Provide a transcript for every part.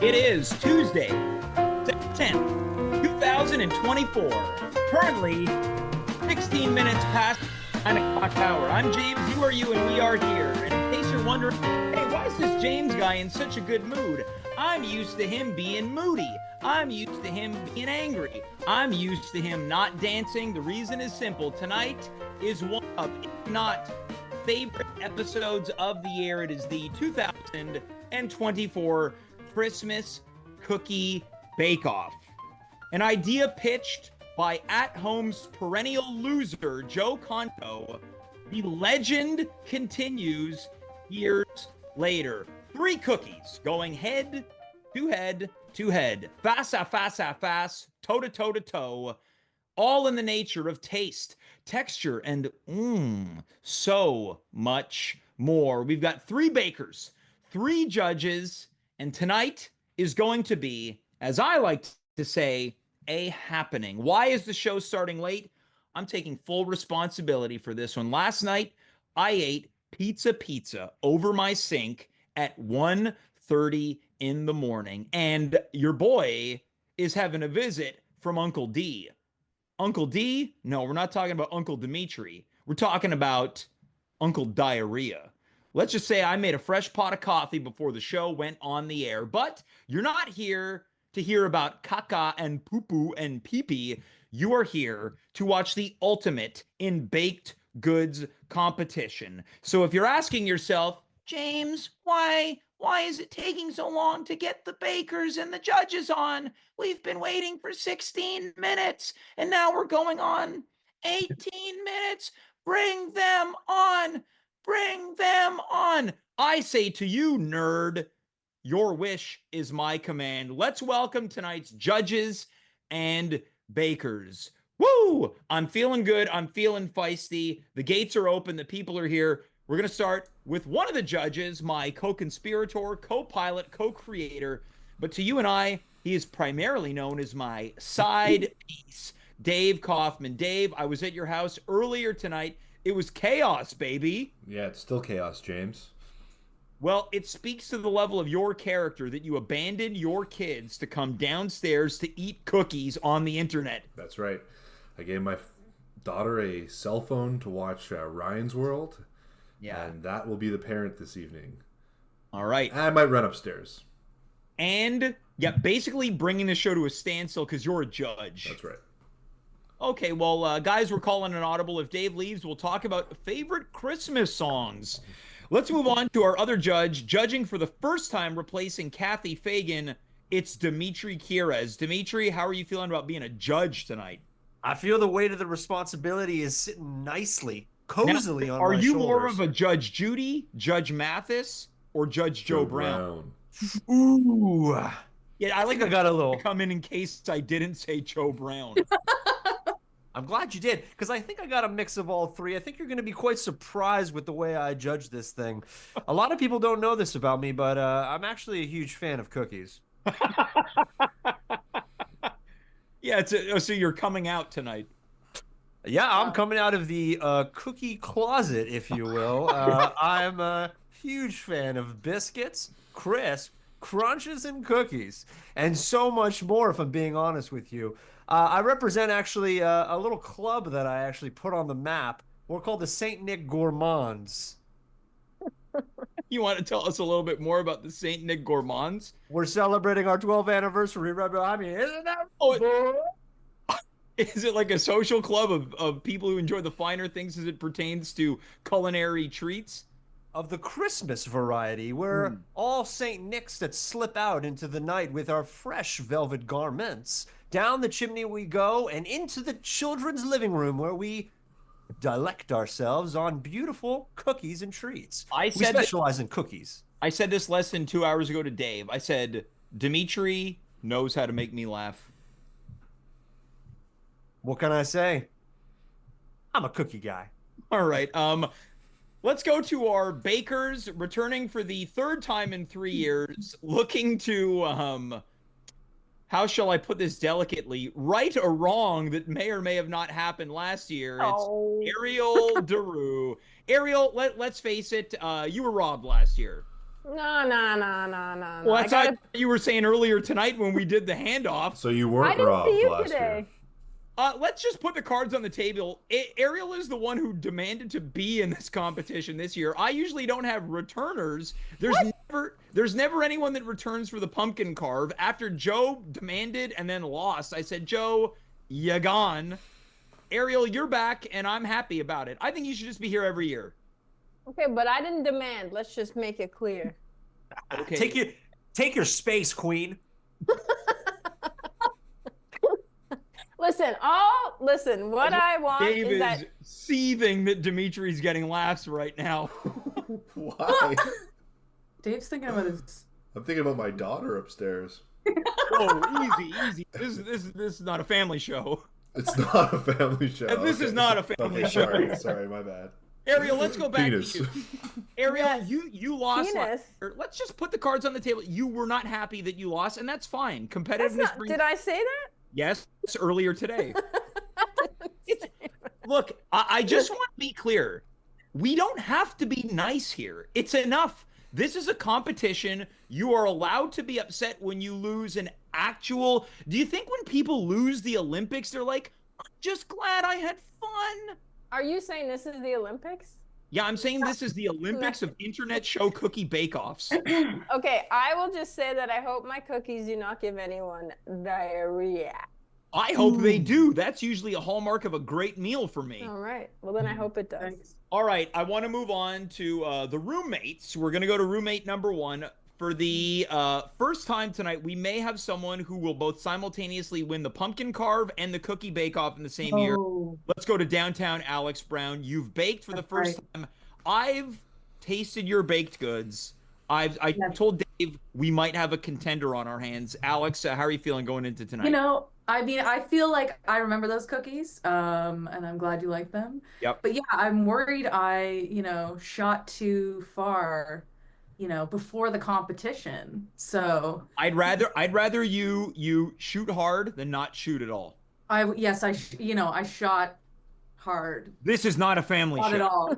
It is Tuesday, September 10th, 2024. Currently, 16 minutes past 9 o'clock hour. I'm James, you are you, and we are here. And in case you're wondering, hey, why is this James guy in such a good mood? I'm used to him being moody. I'm used to him being angry. I'm used to him not dancing. The reason is simple. Tonight is one of, if not favorite episodes of the year. It is the 2024 Christmas Cookie Bake-Off. An idea pitched by At Home's perennial loser, Joe Conto. The legend continues years later. 3 cookies going head to head to head. Face à face à face, toe to toe to toe. All in the nature of taste, texture, and so much more. We've got 3 bakers, 3 judges, and tonight is going to be, as I like to say, a happening. Why is the show starting late? I'm taking full responsibility for this one. Last night, I ate pizza over my sink at 1:30 in the morning, and your boy is having a visit from Uncle D. Uncle D? No, we're not talking about Uncle Dimitri. We're talking about Uncle Diarrhea. Let's just say I made a fresh pot of coffee before the show went on the air, but you're not here to hear about caca and poo-poo and pee-pee. You are here to watch the ultimate in baked goods competition. So if you're asking yourself, James, why is it taking so long to get the bakers and the judges on? We've been waiting for 16 minutes, and now we're going on 18 minutes. Bring them on. Bring them on. I say to you, nerd, your wish is my command. Let's welcome tonight's judges and bakers. Woo! I'm feeling good. I'm feeling feisty. The gates are open. The people are here. We're going to start with one of the judges, my co-conspirator, co-pilot, co-creator. But to you and I, he is primarily known as my side piece, Dave Kaufman. Dave, I was at your house earlier tonight. It was chaos, baby. Yeah, it's still chaos, James. Well, it speaks to the level of your character that you abandoned your kids to come downstairs to eat cookies on the internet. That's right. I gave my daughter a cell phone to watch Ryan's World. Yeah. And that will be the parent this evening. All right. I might run upstairs. And, yeah, basically bringing the show to a standstill because you're a judge. That's right. Okay, well, guys, we're calling an audible. If Dave leaves, we'll talk about favorite Christmas songs. Let's move on to our other judge, judging for the first time, replacing Kathy Fagan. It's Dimitri Kyres. Dimitri, how are you feeling about being a judge tonight? I feel the weight of the responsibility is sitting nicely, cozily on my shoulders. Are you more of a Judge Judy, Judge Mathis, or Judge Joe Brown? Ooh. Yeah, I got a little come in case I didn't say Joe Brown. I'm glad you did, because I think I got a mix of all 3. I think you're going to be quite surprised with the way I judge this thing. A lot of people don't know this about me, but I'm actually a huge fan of cookies. Yeah, so you're coming out tonight. Yeah, I'm coming out of the cookie closet, if you will. I'm a huge fan of biscuits, crisp, crunches, and cookies, and so much more, if I'm being honest with you. I represent actually a little club that I actually put on the map. We're called the St. Nick Gourmands. You want to tell us a little bit more about the St. Nick Gourmands? We're celebrating our 12th anniversary. I mean, isn't that Is it like a social club of people who enjoy the finer things as it pertains to culinary treats? of the Christmas variety. We're all St. Nick's that slip out into the night with our fresh velvet garments. Down the chimney we go and into the children's living room where we delect ourselves on beautiful cookies and treats. We specialize in cookies. I said this less than 2 hours ago to Dave. I said, Dimitri knows how to make me laugh. What can I say? I'm a cookie guy. All right. Let's go to our bakers returning for the third time in 3 years, looking to how shall I put this delicately? Right or wrong that may or may have not happened last year. It's Ariel Daru. Ariel, let's face it, you were robbed last year. No. Well, that's what you were saying earlier tonight when we did the handoff. So you weren't robbed last year. Let's just put the cards on the table. Ariel is the one who demanded to be in this competition this year. I usually don't have returners. There's never anyone that returns for the pumpkin carve. After Joe demanded and then lost, I said, Joe, you gone. Ariel, you're back, and I'm happy about it. I think you should just be here every year. Okay, but I didn't demand. Let's just make it clear. Okay. Take your space, Queen. Listen, what I want Dave is that... seething that Dimitri's getting laughs right now. Why? Dave's thinking about his... I'm thinking about my daughter upstairs. Oh, easy. This is not a family show. It's not a family show. This is not a family show. Sorry, my bad. Ariel, let's go back Penis. to you. Ariel, Yes. you lost Penis. last year. Let's just put the cards on the table. You were not happy that you lost, and that's fine. Competitiveness brings... Did I say that? Yes, earlier today. Look, I just want to be clear. We don't have to be nice here. It's enough. This is a competition. You are allowed to be upset when you lose an actual... Do you think when people lose the Olympics, they're like, I'm just glad I had fun? Are you saying this is the Olympics? Yeah, I'm saying this is the Olympics of internet show cookie bake-offs. Okay, I will just say that I hope my cookies do not give anyone diarrhea. I hope they do. That's usually a hallmark of a great meal for me. All right. Well, then I hope it does. All right, I want to move on to the roommates. We're going to go to roommate number 1. For the first time tonight, we may have someone who will both simultaneously win the pumpkin carve and the cookie bake-off in the same year. Let's go to downtown Alex Brown. You've baked for the first time. I've tasted your baked goods. I told Dave we might have a contender on our hands. Alex, how are you feeling going into tonight? You know, I mean, I feel like I remember those cookies, and I'm glad you like them. Yep. But yeah, I'm worried I, shot too far, before the competition. So I'd rather you shoot hard than not shoot at all. I shot hard. This is not a family Not show. at all.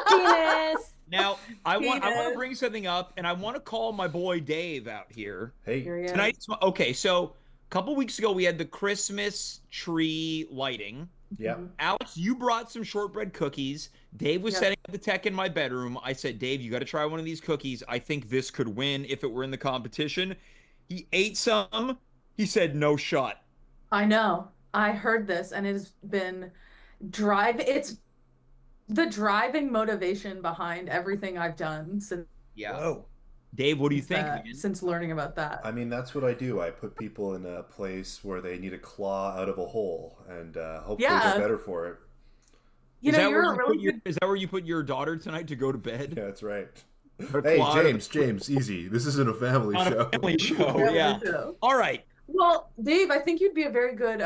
Penis. Now, I want to bring something up, and I want to call my boy Dave out here. Hey. Here he is. Tonight, okay, so a couple weeks ago, we had the Christmas tree lighting. Yeah. Alex, you brought some shortbread cookies. Dave was setting up the tech in my bedroom. I said, Dave, you got to try one of these cookies. I think this could win if it were in the competition. He ate some. He said, no shot. I know. I heard this, and it has been it's the driving motivation behind everything I've done since Whoa. Dave, what do you think, man? since learning about that. I mean, that's what I do. I put people in a place where they need a claw out of a hole, and hopefully they're better for it. Is that where you put your daughter tonight to go to bed? Yeah, that's right. Her Hey, claw- James, easy. This isn't a family Not show. a family show, yeah. All right. Well, Dave, I think you'd be a very good.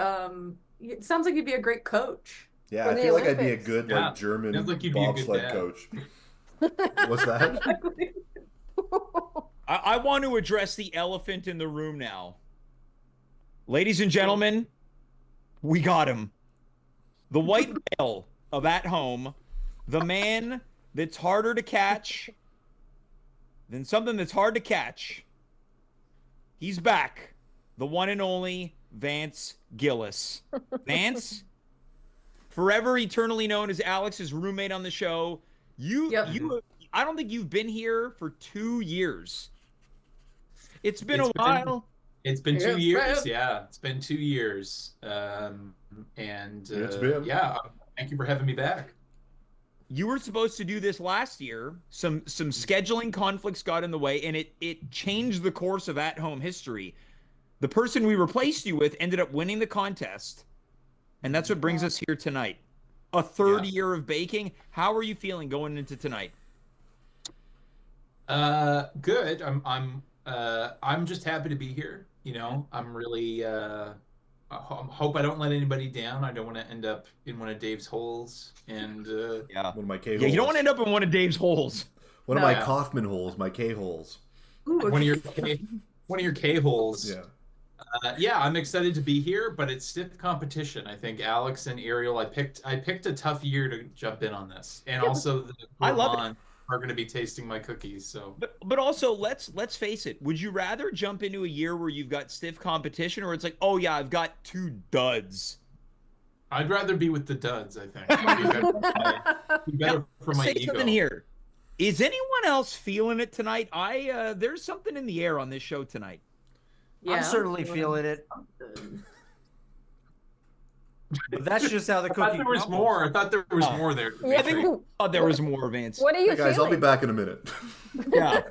It sounds like you'd be a great coach. Yeah, For I the feel like I'd be a Olympics. good Yeah, German sounds like you'd be a good bobsled dad. coach. What's that? I want to address the elephant in the room now. Ladies and gentlemen, we got him. The white whale of At Home, the man that's harder to catch than something that's hard to catch. He's back. The one and only Vance Gillis. Vance, forever eternally known as Alex's roommate on the show. I don't think you've been here for 2 years. It's been a while. It's been 2 Yes, years. man. Yeah, it's been 2 years. It's been. Yeah, thank you for having me back. you were supposed to do this last year. Some scheduling conflicts got in the way, and it changed the course of at-home history. The person we replaced you with ended up winning the contest, and that's what brings us here tonight. A third year of baking. How are you feeling going into tonight? Good. I'm just happy to be here. You know, I'm really I hope I don't let anybody down. I don't want to end up in one of Dave's holes. And one of my K holes. Yeah, you don't want to end up in one of Dave's holes. One of my Kaufman holes, my K holes. One of your K holes. Yeah. Yeah, I'm excited to be here, but it's stiff competition. I think Alex and Ariel, I picked a tough year to jump in on this, and also the gourmand are going to be tasting my cookies. So, but also let's face it. Would you rather jump into a year where you've got stiff competition, or it's like, oh yeah, I've got 2 duds? I'd rather be with the duds. I think. Be better for my ego. Something here. Is anyone else feeling it tonight? There's something in the air on this show tonight. Yeah, I'm certainly feeling it. But that's just how the cookie. I thought there was more. I thought there was more there. I think there was more, Vance. What are you guys, feeling? I'll be back in a minute. Yeah.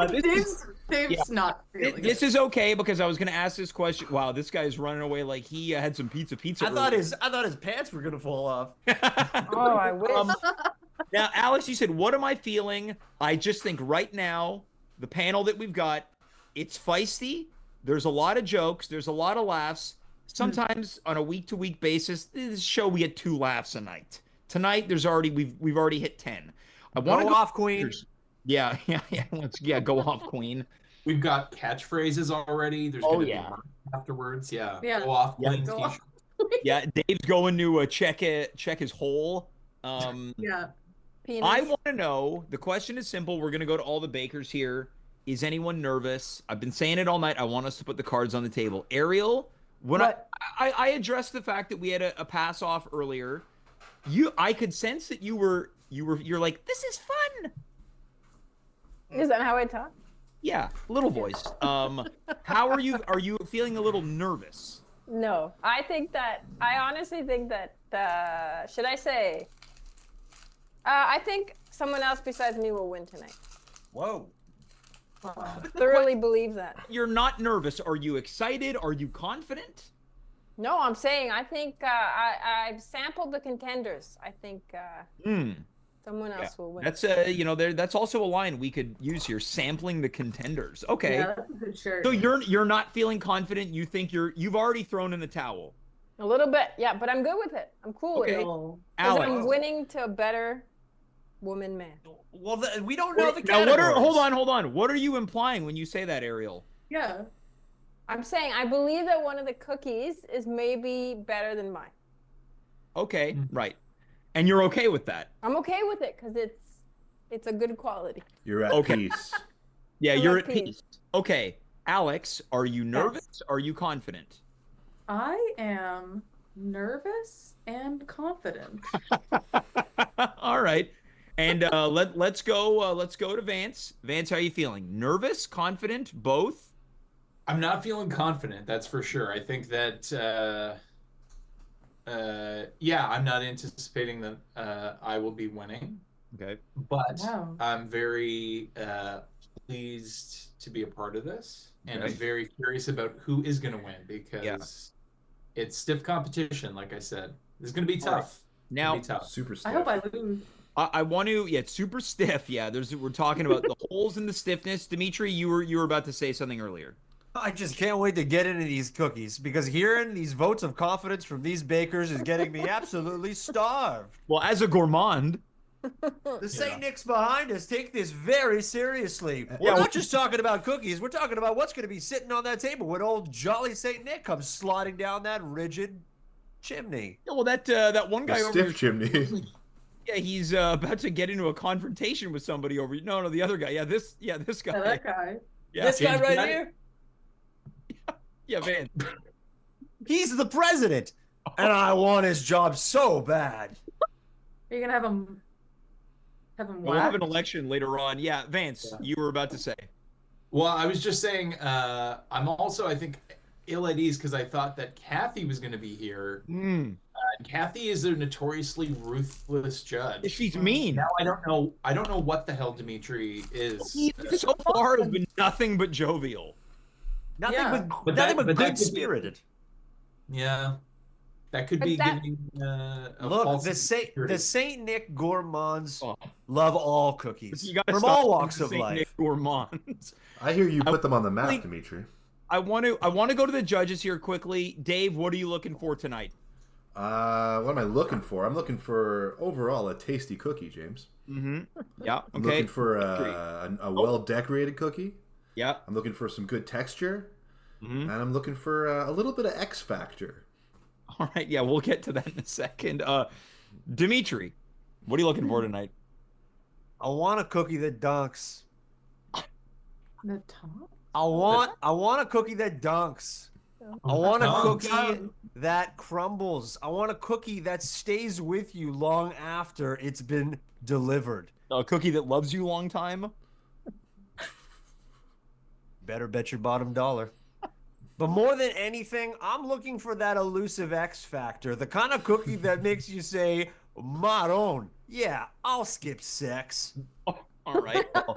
Okay, so, Dave's not feeling this is okay because I was going to ask this question. Wow, this guy's running away like he had some pizza. I thought his pants were gonna fall off. Oh, I wish. Now, Alex, you said, what am I feeling? I just think right now, the panel that we've got, it's feisty. There's a lot of jokes. There's a lot of laughs. Sometimes on a week-to-week basis, this show we get 2 laughs a night. Tonight, we've already hit 10. I want to go off, Queen. Yeah. Let's go off, Queen. We've got catchphrases already. There's going to be afterwards. Yeah. Go off, Queen. Go off. Yeah, Dave's going to check his hole. Yeah. Penis. I want to know. The question is simple. We're going to go to all the bakers here. Is anyone nervous? I've been saying it all night. I want us to put the cards on the table. Ariel, when I addressed the fact that we had a pass off earlier, I could sense that you're like, this is fun. Is that how I talk? Yeah, little voice. How are you? Are you feeling a little nervous? No, I honestly think that, should I say, I think someone else besides me will win tonight. Whoa. Thoroughly believe that. You're not nervous. Are you excited? Are you confident? No, I'm saying I think I've sampled the contenders. I think someone else will win. That's that's also a line we could use here. Sampling the contenders. Okay. Yeah, that's a good shirt. So you're not feeling confident. You think you've already thrown in the towel. A little bit, yeah, but I'm good with it. I'm cool with it. Because Alex. I'm winning to a better woman man. Well, we don't know the now, categories. hold on. What are you implying when you say that, Ariel? Yeah. I'm saying I believe that one of the cookies is maybe better than mine. Okay, right. And you're okay with that? I'm okay with it because it's a good quality. You're at peace. Yeah, you're at peace. Okay, Alex, are you nervous? Yes. Are you confident? I am nervous and confident. All right. And let's go to Vance. Vance, how are you feeling? Nervous, confident, both? I'm not feeling confident, that's for sure. I think that I'm not anticipating that I will be winning. Okay. But I'm very pleased to be a part of this, and I'm very curious about who is going to win because it's stiff competition. Like I said, this is going to be tough. Now, super stiff. I hope I lose. I want to. Yeah, it's super stiff. Yeah, we're talking about the holes in the stiffness. Dimitri, you were about to say something earlier. I just can't wait to get into these cookies because hearing these votes of confidence from these bakers is getting me absolutely starved. Well, as a gourmand. The St. Nick's behind us take this very seriously. We're not just talking about cookies. We're talking about what's going to be sitting on that table when old jolly St. Nick comes sliding down that rigid chimney. Yeah, well, that one guy over stiff here, chimney. Yeah, he's about to get into a confrontation with somebody over. No, the other guy. Yeah, this guy. Yeah, that guy. Yeah. This guy right here. Yeah, Van. He's the president, and I want his job so bad. Are you gonna have him? We'll have an election later on. Yeah, Vance, you were about to say. Well, I was just saying. I'm also, I think, ill at ease because I thought that Kathy was going to be here. And Kathy is a notoriously ruthless judge. She's mean. Now I don't know what the hell Dimitri is. He so far has been nothing but jovial. Nothing but that good could be- spirited. Yeah. That could be giving a Look, false the security. Saint Nick gourmands Oh. love all cookies You gotta from stop all walks saying of Saint life. Nick gourmands. I hear you put them on the map, really- Dimitri. I want to go to the judges here quickly. Dave, what are you looking for tonight? What am I looking for? I'm looking for overall a tasty cookie, James. Mm-hmm. Yeah. Okay. I'm looking for a well-decorated cookie. Yeah. I'm looking for some good texture. Mm-hmm. And I'm looking for a little bit of X factor. All right. Yeah, we'll get to that in a second. Dimitri, what are you looking for tonight? I want a cookie that dunks. The top? I want a cookie that dunks. I want a cookie that crumbles. I want a cookie that stays with you long after it's been delivered. A cookie that loves you long time? Better bet your bottom dollar. But more than anything, I'm looking for that elusive X factor. The kind of cookie that makes you say, Maron, yeah, I'll skip sex. Oh, all right. Well,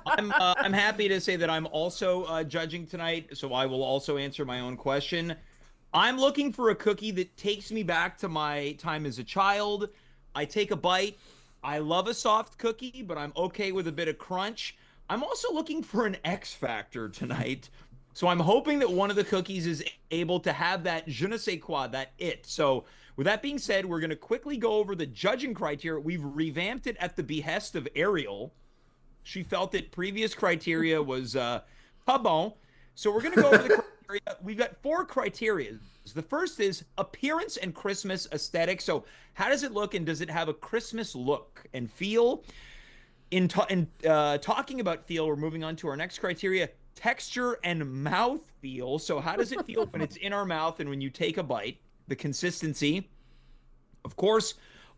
I'm happy to say that I'm also judging tonight, so I will also answer my own question. I'm looking for a cookie that takes me back to my time as a child. I take a bite. I love a soft cookie, but I'm okay with a bit of crunch. I'm also looking for an X factor tonight. So I'm hoping that one of the cookies is able to have that je ne sais quoi, that it. So with that being said, we're going to quickly go over the judging criteria. We've revamped it at the behest of Ariel. She felt that previous criteria was pas bon. So we're going to go over the criteria. We've got 4 criteria. The first is appearance and Christmas aesthetic. So how does it look, and does it have a Christmas look and feel? In talking about feel, we're moving on to our next criteria, texture and mouth feel. So how does it feel when it's in our mouth and when you take a bite? The consistency. Of course,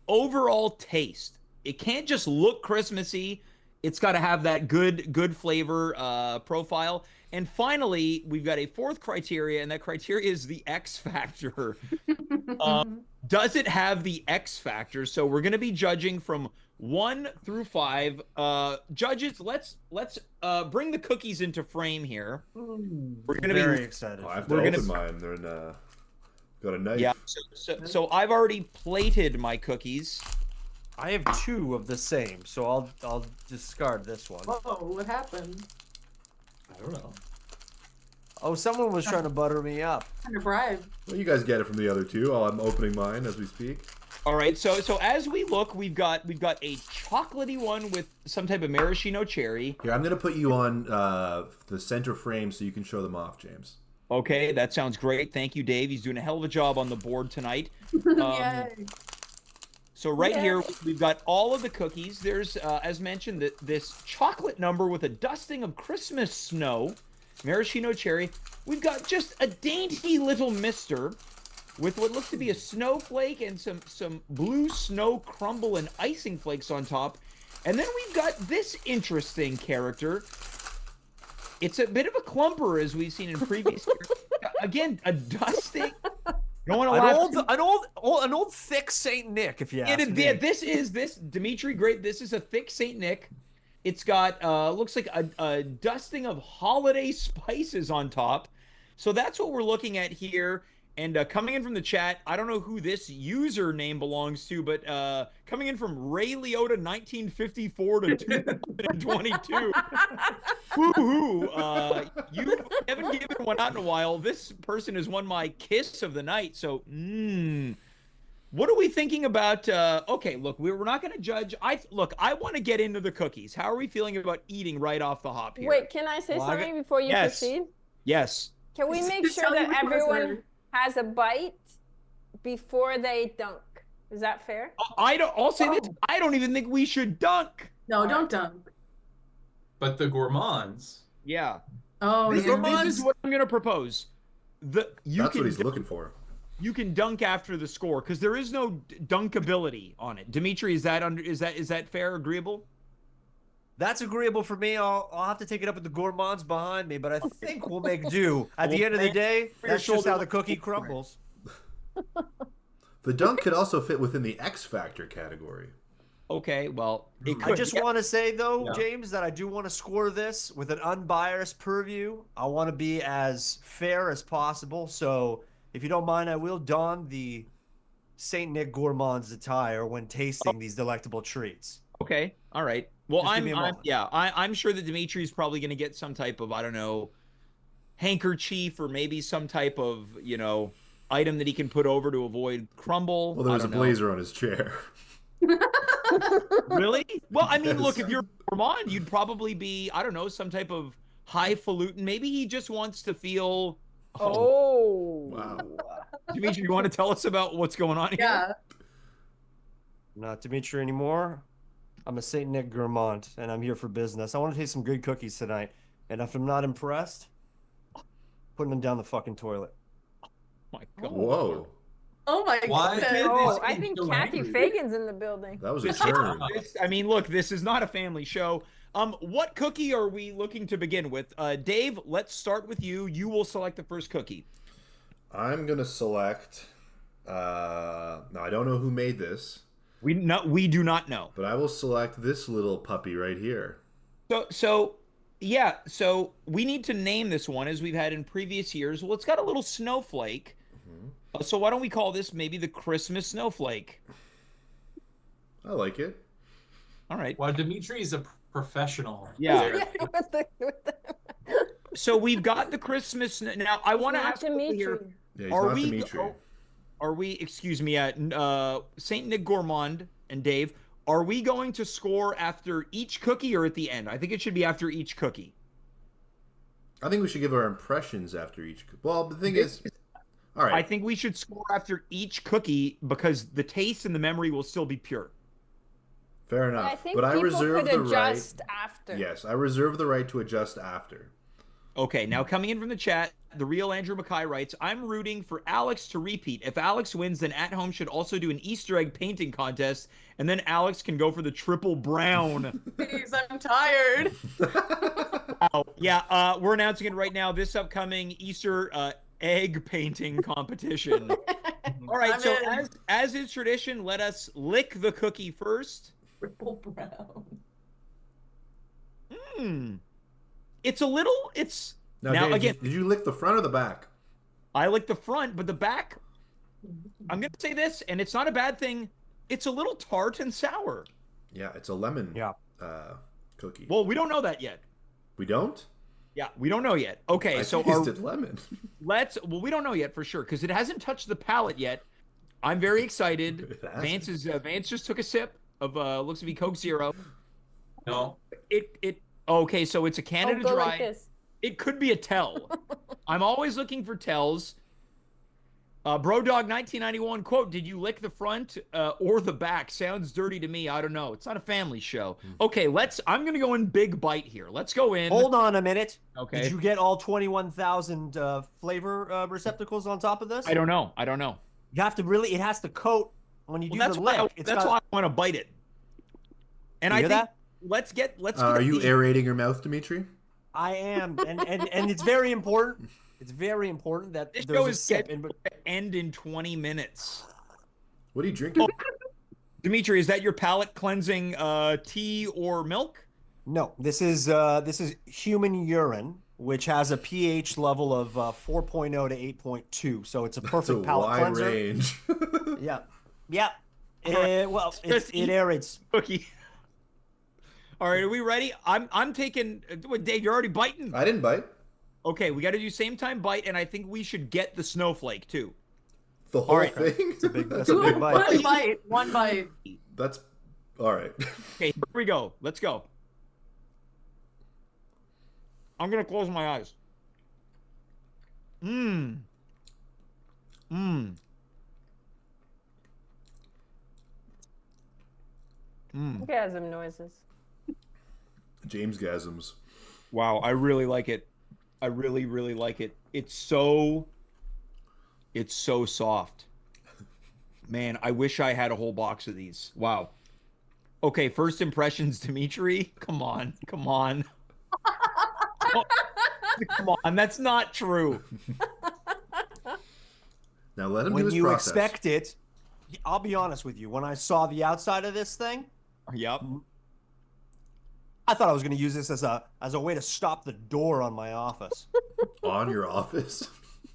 overall taste. It can't just look Christmassy. It's got to have that good flavor profile. And finally, we've got a 4th criteria, and that criteria is the X factor. Does it have the X factor? So we're going to be judging from 1 through 5. Judges, let's bring the cookies into frame here. We're going to be very excited. Oh, I have to open mine. They're in got a knife. Yeah. So I've already plated my cookies. I have 2 of the same, so I'll discard this one. Whoa, what happened? I don't know. Oh, someone was trying to butter me up. Kind of bribe. Well, you guys get it from the other 2. Oh, I'm opening mine as we speak. All right. So as we look, we've got a chocolatey one with some type of maraschino cherry. Here, I'm gonna put you on the center frame so you can show them off, James. Okay, that sounds great. Thank you, Dave. He's doing a hell of a job on the board tonight. Yay. So right here, we've got all of the cookies. There's, as mentioned, this chocolate number with a dusting of Christmas snow, maraschino cherry. We've got just a dainty little mister with what looks to be a snowflake and some blue snow crumble and icing flakes on top. And then we've got this interesting character. It's a bit of a clumper, as we've seen in previous years. Again, a dusting. Don't want to an old thick Saint Nick, if you ask me. Yeah, this Dimitri. Great. This is a thick Saint Nick. It's got looks like a dusting of holiday spices on top. So that's what we're looking at here. And coming in from the chat, I don't know who this username belongs to, but coming in from Ray Liotta 1954 to 2022. Woohoo! You haven't given one out in a while. This person has won my kiss of the night. So, what are we thinking about? Okay, look, we're not going to judge. I want to get into the cookies. How are we feeling about eating right off the hop here? Wait, can I say something before you proceed? Yes. Can we make sure that everyone has a bite before they dunk? Is that fair? I'll say this. I don't even think we should dunk. No, don't dunk. But the gourmands. Yeah. Oh, this is what I'm going to propose. That's what he's looking for. You can dunk after the score because there is no dunkability on it. Dimitri, is that fair? Agreeable? That's agreeable for me. I'll have to take it up with the gourmands behind me, but I think we'll make do. At the end of the day, that's just how the cookie crumbles. The dunk could also fit within the X Factor category. Okay, well, it could. I just want to say, though, Yeah. James, that I do want to score this with an unbiased purview. I want to be as fair as possible. So, if you don't mind, I will don the Saint Nick Gourmand's attire when tasting these delectable treats. Okay, all right. Well, Just give me a moment. I'm sure that Dimitri's probably going to get some type of, I don't know, handkerchief or maybe some type of, item that he can put over to avoid crumble. Well, there was I a don't know. blazer on his chair. Really? Well, I mean, Yes. look, if you're Vermont, you'd probably be, I don't know, some type of highfalutin. Maybe he just wants to feel. Oh. Wow. Dimitri, you want to tell us about what's going on here? Yeah. Not Dimitri anymore. I'm a Saint Nick Gourmand, and I'm here for business. I want to taste some good cookies tonight. And if I'm not impressed, putting them down the fucking toilet. My God. Whoa. Oh my Why? goodness. Oh, I This think is so Kathy angry. Fagan's in the building. That was a turn. I mean, look, this is not a family show. What cookie are we looking to begin with? Dave, let's start with you. You will select the first cookie. I'm going to select... now, I don't know who made this, We do not know. but I will select this little puppy right here. So we need to name this one as we've had in previous years. Well, it's got a little snowflake. So why don't we call this maybe the Christmas snowflake? I like it. All right. Well, Dimitri's a professional. Yeah. there. With the... So we've got the Christmas. Now I want to Not ask quickly here. Dimitri. Yeah, he's Are not we- Dimitri. Are we? Excuse me. Saint Nick Gourmand and Dave. Are we going to score after each cookie or at the end? I think it should be after each cookie. I think we should give our impressions after each... Well, the thing is... All right. I think we should score after each cookie because the taste and the memory will still be pure. Fair enough. I think but I people reserve could the right... adjust after. Yes, I reserve the right to adjust after. Okay, now coming in from the chat, the real Andrew Mackay writes, I'm rooting for Alex to repeat. If Alex wins, then At Home should also do an Easter egg painting contest, and then Alex can go for the triple brown. Please, I'm tired. Yeah, we're announcing it right now. This upcoming Easter egg painting competition. All right, I'm so in. as is tradition, let us lick the cookie first. Triple brown. It's a little, now Dave, again, did you lick the front or the back? I like the front, but the back, I'm going to say this, and it's not a bad thing. It's a little tart and sour. Yeah, it's a lemon Yeah. Cookie. Well, we don't know that yet. We don't? Yeah, we don't know yet. Okay, I so tasted lemon. we don't know yet for sure because it hasn't touched the palate yet. I'm very excited. It hasn't. Vance just took a sip of looks to be Coke Zero. No. Okay, so it's a Canada Go Dry. like this. It could be a tell. I'm always looking for tells. Brodog 1991 quote: "Did you lick the front or the back? Sounds dirty to me. I don't know. It's not a family show." Okay, I'm gonna go in big bite here. Let's go in. Hold on a minute. Okay. Did you get all 21,000 flavor receptacles on top of this? I don't know. You have to really, it has to coat when you do That's the why. lick. That's why I want to bite it. And You I hear think that? let's get. Are you the- aerating your mouth, Dimitri? I am, and it's very important. It's very important that This there's show a is sip. scheduled to end in 20 minutes. What are you drinking? Dimitri, is that your palate cleansing tea or milk? No, this is human urine, which has a pH level of 4.0 to 8.2. So it's a That's perfect a palate wide cleanser. range. Yeah, yeah. Well, Just it eat aerates. Cookie. All right, are we ready? I'm taking. What, Dave? You're already biting. I didn't bite. Okay, we got to do same time bite, and I think we should get the snowflake too. The whole right. thing? That's a big bite. One bite. One bite. That's all right. Okay, here we go. Let's go. I'm gonna close my eyes. Orgasm noises. James gasms. Wow, I really like it. I really, really like it. It's so soft. Man, I wish I had a whole box of these. Wow. Okay, first impressions, Dimitri. Come on. Oh, come on, that's not true. Now let him do When his you process. expect it, I'll be honest with you. When I saw the outside of this thing, Yep. I thought I was going to use this as a way to stop the door on my office. On your office?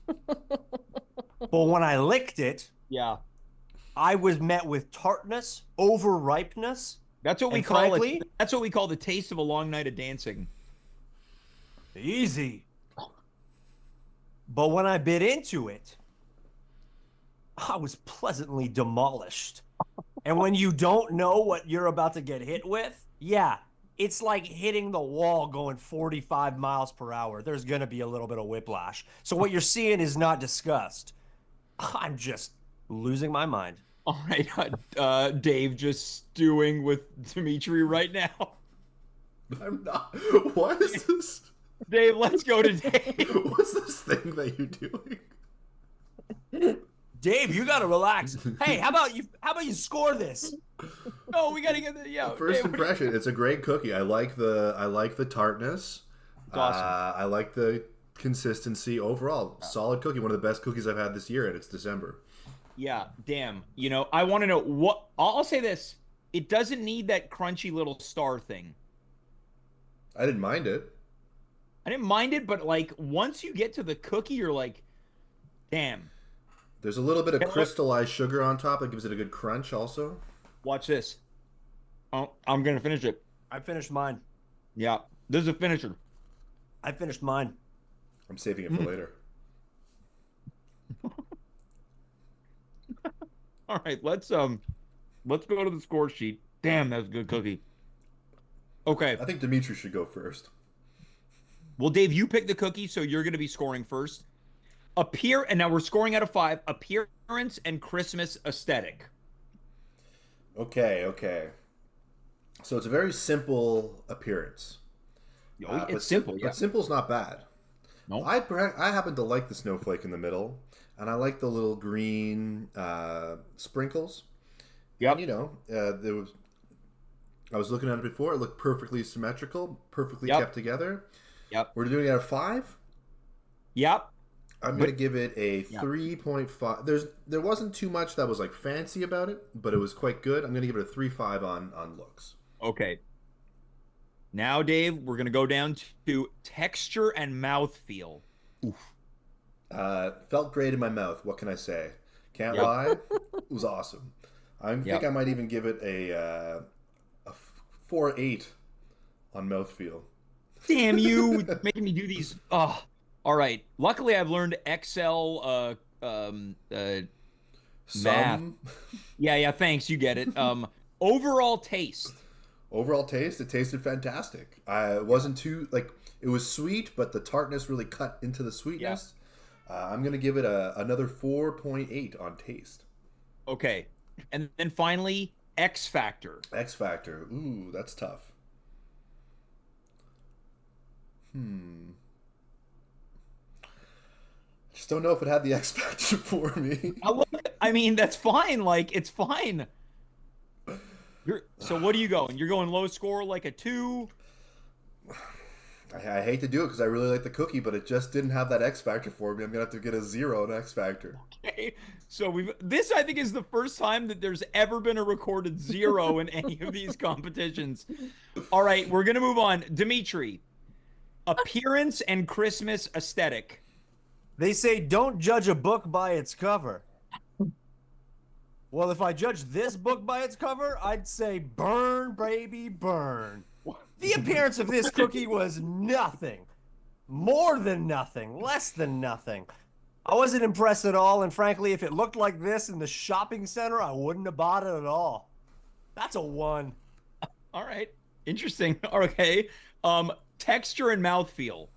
But when I licked it, Yeah. I was met with tartness, overripeness. That's what we And call frankly- it. That's what we call the taste of a long night of dancing. Easy. But when I bit into it, I was pleasantly demolished. And when you don't know what you're about to get hit with, yeah, it's like hitting the wall going 45 miles per hour. There's going to be a little bit of whiplash. So what you're seeing is not disgust. I'm just losing my mind. All right, Dave, just stewing with Dimitri right now. I'm not. What is this? Dave, let's go to Dave. What's this thing that you're doing? Dave, you got to relax. Hey, how about you score this? No, we gotta get the First Dave, impression, it's a great cookie. I like the tartness. It's awesome. I like the consistency overall. Solid cookie. One of the best cookies I've had this year, and it's December. Yeah, damn. You know, I want to know what. I'll say this: it doesn't need that crunchy little star thing. I didn't mind it. I didn't mind it, but like once you get to the cookie, you're like, damn. There's a little bit of crystallized sugar on top that gives it a good crunch also. Watch this. Oh, I'm gonna finish it. I finished mine. Yeah, this is a finisher. I finished mine. I'm saving it for later. All right, let's go to the score sheet. Damn, that's a good cookie. Okay. I think Dimitri should go first. Well, Dave, you pick the cookie, so you're going to be scoring first. And now we're scoring out of 5. Appearance and Christmas aesthetic. Okay. So it's a very simple appearance. It's simple, yeah. But simple's not bad. No. I happen to like the snowflake in the middle, and I like the little green sprinkles. Yep. And, you know, I was looking at it before. It looked perfectly symmetrical, perfectly kept together. Yep. We're doing it out of 5. Yep. I'm going to give it a 3.5. There wasn't too much that was like fancy about it, but it was quite good. I'm going to give it a 3.5 on looks. Okay. Now, Dave, we're going to go down to texture and mouthfeel. Felt great in my mouth. What can I say? Can't lie. It was awesome. I think I might even give it a 4.8 on mouthfeel. Damn you, making me do these. Oh, all right. Luckily, I've learned Excel math. Yeah, thanks. You get it. Overall taste. Overall taste, it tasted fantastic. It wasn't too, it was sweet, but the tartness really cut into the sweetness. Yeah. I'm going to give it another 4.8 on taste. Okay. And then finally, X Factor. X Factor. Ooh, that's tough. Just don't know if it had the X Factor for me. I mean, that's fine. It's fine. So what are you going? You're going low score, like a 2? I hate to do it because I really like the cookie, but it just didn't have that X Factor for me. I'm going to have to get a 0 on X Factor. Okay. So this, I think, is the first time that there's ever been a recorded 0 in any of these competitions. All right, we're going to move on. Dimitri, appearance and Christmas aesthetic. They say don't judge a book by its cover. Well, if I judge this book by its cover, I'd say burn, baby, burn. The appearance of this cookie was nothing. More than nothing. Less than nothing. I wasn't impressed at all, and frankly, if it looked like this in the shopping center, I wouldn't have bought it at all. That's a 1. All right. Interesting. Okay. Texture and mouthfeel.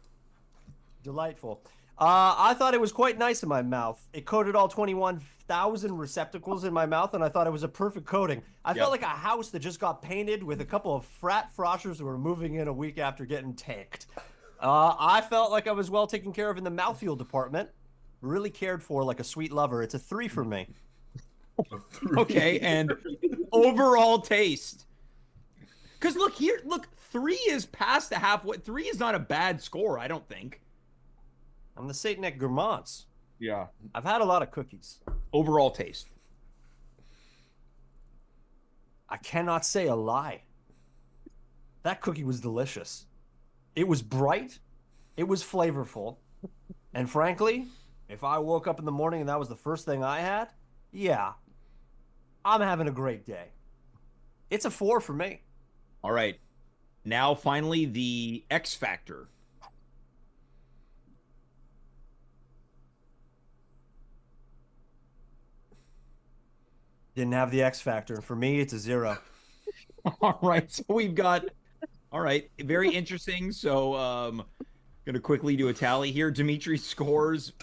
Delightful. I thought it was quite nice in my mouth. It coated all 21,000 receptacles in my mouth, and I thought it was a perfect coating. I felt like a house that just got painted with a couple of frat froshers who were moving in a week after getting tanked. I felt like I was well taken care of in the mouthfeel department. Really cared for like a sweet lover. It's a 3 for me. Okay, and overall taste. Because look, 3 is past the halfway. 3 is not a bad score, I don't think. I'm the Saint Nick Gourmands. Yeah. I've had a lot of cookies. Overall taste. I cannot say a lie. That cookie was delicious. It was bright. It was flavorful. And frankly, if I woke up in the morning and that was the first thing I had, yeah, I'm having a great day. It's a 4 for me. All right. Now, finally, the X Factor. Didn't have the X Factor. And for me, it's a 0. All right. So we've got, all right, very interesting. So going to quickly do a tally here. Dimitri's scores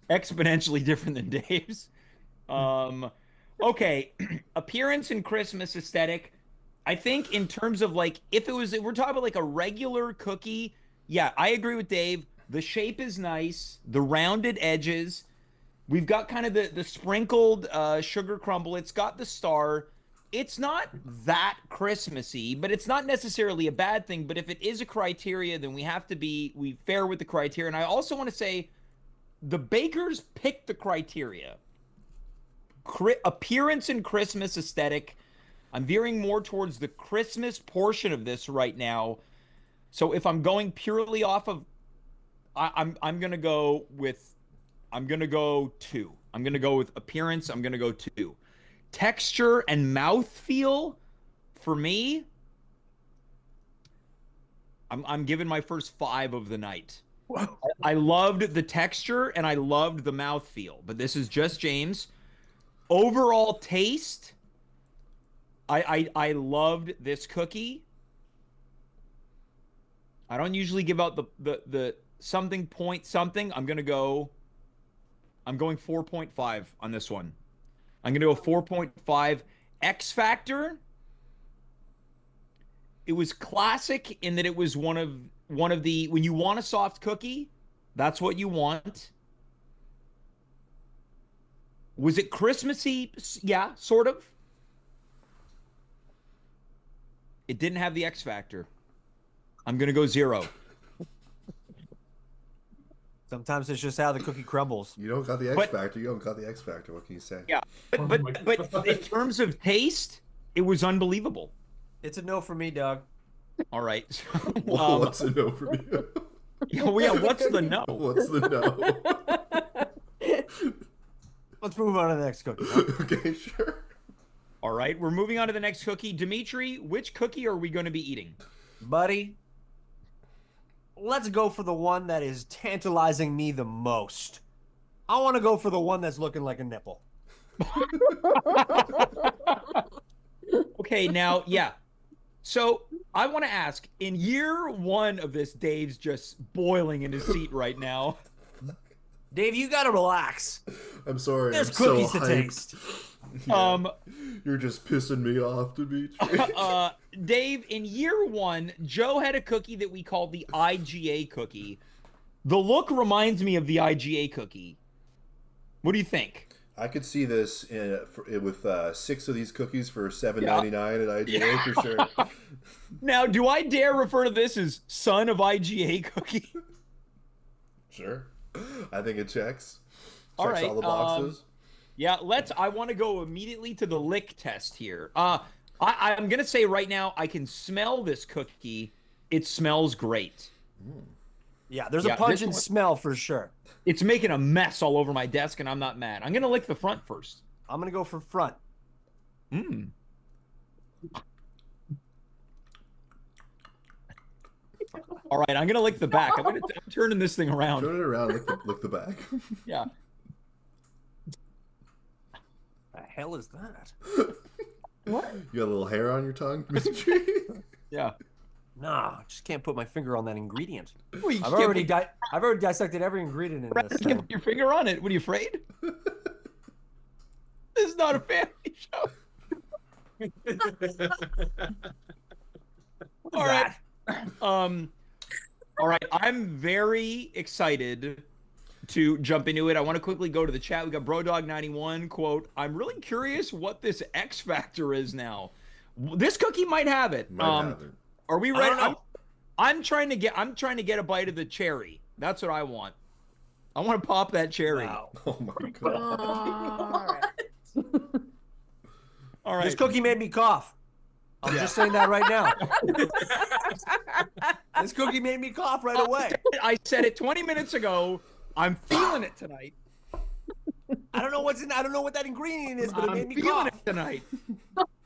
exponentially different than Dave's. Okay. Appearance and Christmas aesthetic. I think in terms of like, if we're talking about like a regular cookie, yeah, I agree with Dave. The shape is nice. The rounded edges. We've got kind of the sprinkled sugar crumble. It's got the star. It's not that Christmassy, but it's not necessarily a bad thing. But if it is a criteria, then we fair with the criteria. And I also want to say the bakers picked the criteria. Appearance and Christmas aesthetic. I'm veering more towards the Christmas portion of this right now. So if I'm going purely off of, I'm gonna go 2. I'm gonna go with appearance. I'm gonna go 2. Texture and mouthfeel, for me, I'm giving my first 5 of the night. I loved the texture and I loved the mouthfeel, but this is just James. Overall taste, I loved this cookie. I don't usually give out the something point something. I'm going 4.5 on this one. I'm going to go 4.5. X Factor. It was classic in that it was one of the, when you want a soft cookie, that's what you want. Was it Christmassy? Yeah, sort of. It didn't have the X Factor. I'm going to go 0. Sometimes it's just how the cookie crumbles. You don't got the X Factor. You don't got the X Factor. What can you say? Yeah, but in terms of taste, it was unbelievable. It's a no for me, Doug. All right. What's a no for me? Yeah, what's the no? What's the no? Let's move on to the next cookie. Huh? Okay, sure. All right, we're moving on to the next cookie. Dimitri, which cookie are we going to be eating? Buddy, let's go for the one that is tantalizing me the most. I want to go for the one that's looking like a nipple. Okay, now, yeah. So I want to ask, in year 1 of this, Dave's just boiling in his seat right now. Dave, you got to relax. I'm sorry. There's I'm cookies so to hyped. taste. Yeah. You're just pissing me off, Dimitri. Dave, in year 1, Joe had a cookie that we called the IGA cookie. The look reminds me of the IGA cookie. What do you think? I could see this with 6 of these cookies for $7.99 at IGA for sure. Now, do I dare refer to this as son of IGA cookie? Sure. I think it checks. All Checks right, all the boxes. Yeah, I want to go immediately to the lick test here. I'm going to say right now, I can smell this cookie. It smells great. Yeah, there's a pungent smell for sure. It's making a mess all over my desk, and I'm not mad. I'm going to lick the front first. I'm going to go for front. All right, I'm going to lick the back. I'm turning this thing around. Turn it around, lick the back. Yeah. The hell is that? What? You got a little hair on your tongue, Dimitri? Yeah. Nah, I just can't put my finger on that ingredient. Well, I've already dissected every ingredient in this You thing. put your finger on it. What are you afraid? This is not a family show. All right. All right. I'm very excited to jump into it. I want to quickly go to the chat. We got Brodog91 quote, "I'm really curious what this X Factor is now." This cookie might have it. Are we ready? I'm trying to get a bite of the cherry. That's what I want. I want to pop that cherry. Wow. Oh my god. All right. This cookie made me cough. I'm just saying that right now. This cookie made me cough right away. I said it 20 minutes ago. I'm feeling it tonight. I don't know what's in. I don't know what that ingredient is, but it made me feeling cough it tonight.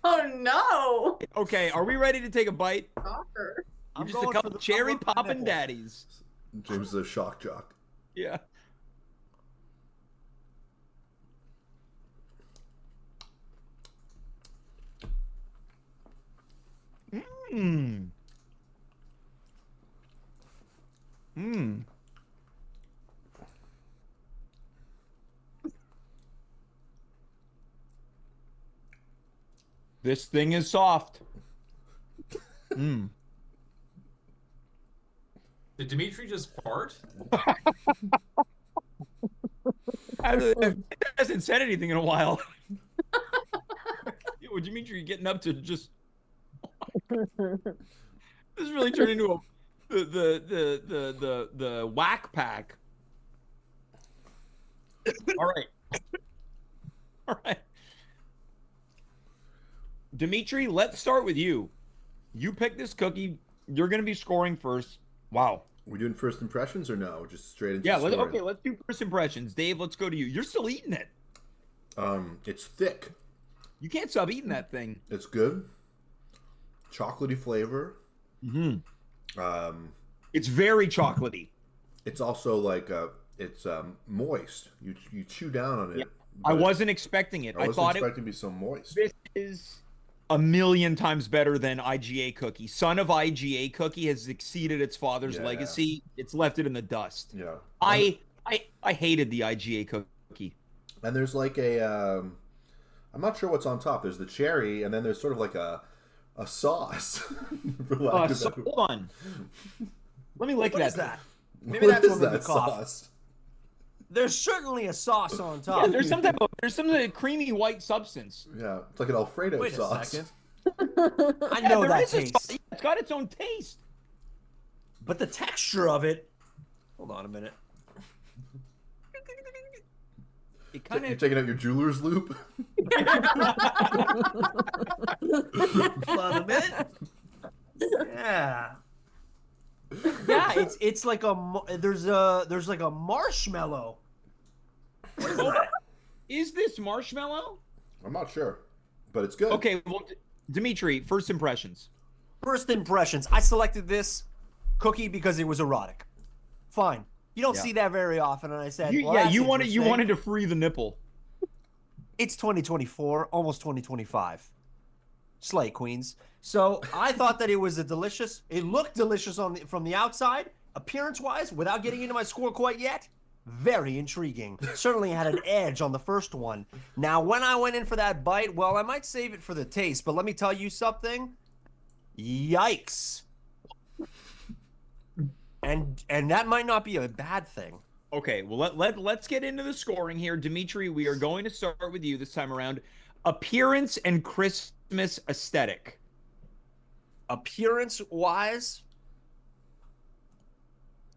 Oh no! Okay, are we ready to take a bite? Shocker. I'm Just a going couple for the- cherry I'm going for the popping nipple. daddies. James is a shock jock. Yeah. Mmm. Mmm. This thing is soft. Mmm. Did Dimitri just fart? It hasn't said anything in a while. Yo, Dimitri, getting up to just. This is really turned into the whack pack. All right. All right. Dimitri, let's start with you. You pick this cookie. You're going to be scoring first. Wow. We doing first impressions or no? Just straight into Yeah. scoring? Okay. Let's do first impressions. Dave, let's go to you. You're still eating it. It's thick. You can't stop eating that thing. It's good. Chocolatey flavor. It's very chocolatey. It's also like it's moist. You chew down on it. Yeah. I wasn't expecting it. I I thought expecting it to be so moist. This is a million times better than IGA Cookie. Son of IGA Cookie has exceeded its father's Yeah. legacy. It's left it in the dust. Yeah. I hated the IGA Cookie. And there's like a I'm not sure what's on top. There's the cherry, and then there's sort of like a sauce. for lack of So, better- hold on. Let me lick What that. is that? Maybe What that's is what made me that cough. sauce? There's certainly a sauce on top. Yeah, there's some type of creamy white substance. Yeah, it's like an Alfredo Wait a sauce. second. I know there that is a taste, sauce. It's got its own taste. but the texture of it. Hold on a minute. It kind You're of. taking out your jeweler's loop. Hold on a minute. Yeah. Yeah, it's like there's like a marshmallow. What is that? Is this marshmallow? I'm not sure, but it's good. Okay, well, Dimitri, first impressions. First impressions. I selected this cookie because it was erotic. Fine. You don't Yeah. see that very often, and I said, You, well, yeah, that's you interesting. wanted to free the nipple. It's 2024, almost 2025. Slay Queens. So I thought that it was it looked delicious from the outside, appearance-wise, without getting into my score quite yet. Very intriguing. Certainly had an edge on the first one. Now, when I went in for that bite, well, I might save it for the taste, but let me tell you something. Yikes. And that might not be a bad thing. Okay, well let's get into the scoring here. Dimitri, we are going to start with you this time around. Appearance and Christmas aesthetic. Appearance-wise,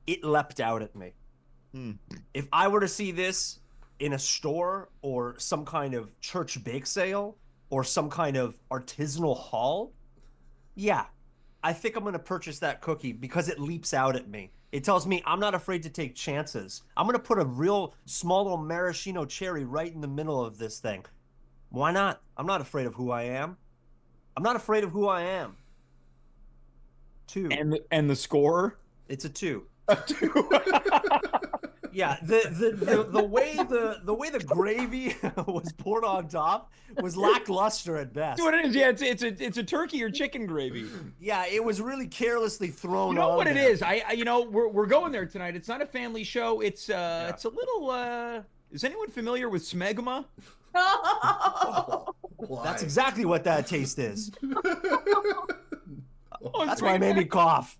it leapt out at me. If I were to see this in a store or some kind of church bake sale or some kind of artisanal hall, yeah, I think I'm going to purchase that cookie because it leaps out at me. It tells me I'm not afraid to take chances. I'm going to put a real small little maraschino cherry right in the middle of this thing. Why not? I'm not afraid of who I am. I'm not afraid of who I am. 2. And the score? It's a 2. A 2. Yeah, the way the gravy was poured on top was lackluster at best. That's what it is. Yeah, it's a turkey or chicken gravy. Yeah, it was really carelessly thrown. You know on what it there. is? We're going there tonight. It's not a family show. It's a little. Is anyone familiar with smegma? Why? That's exactly what that taste is. Oh, That's why it made me cough.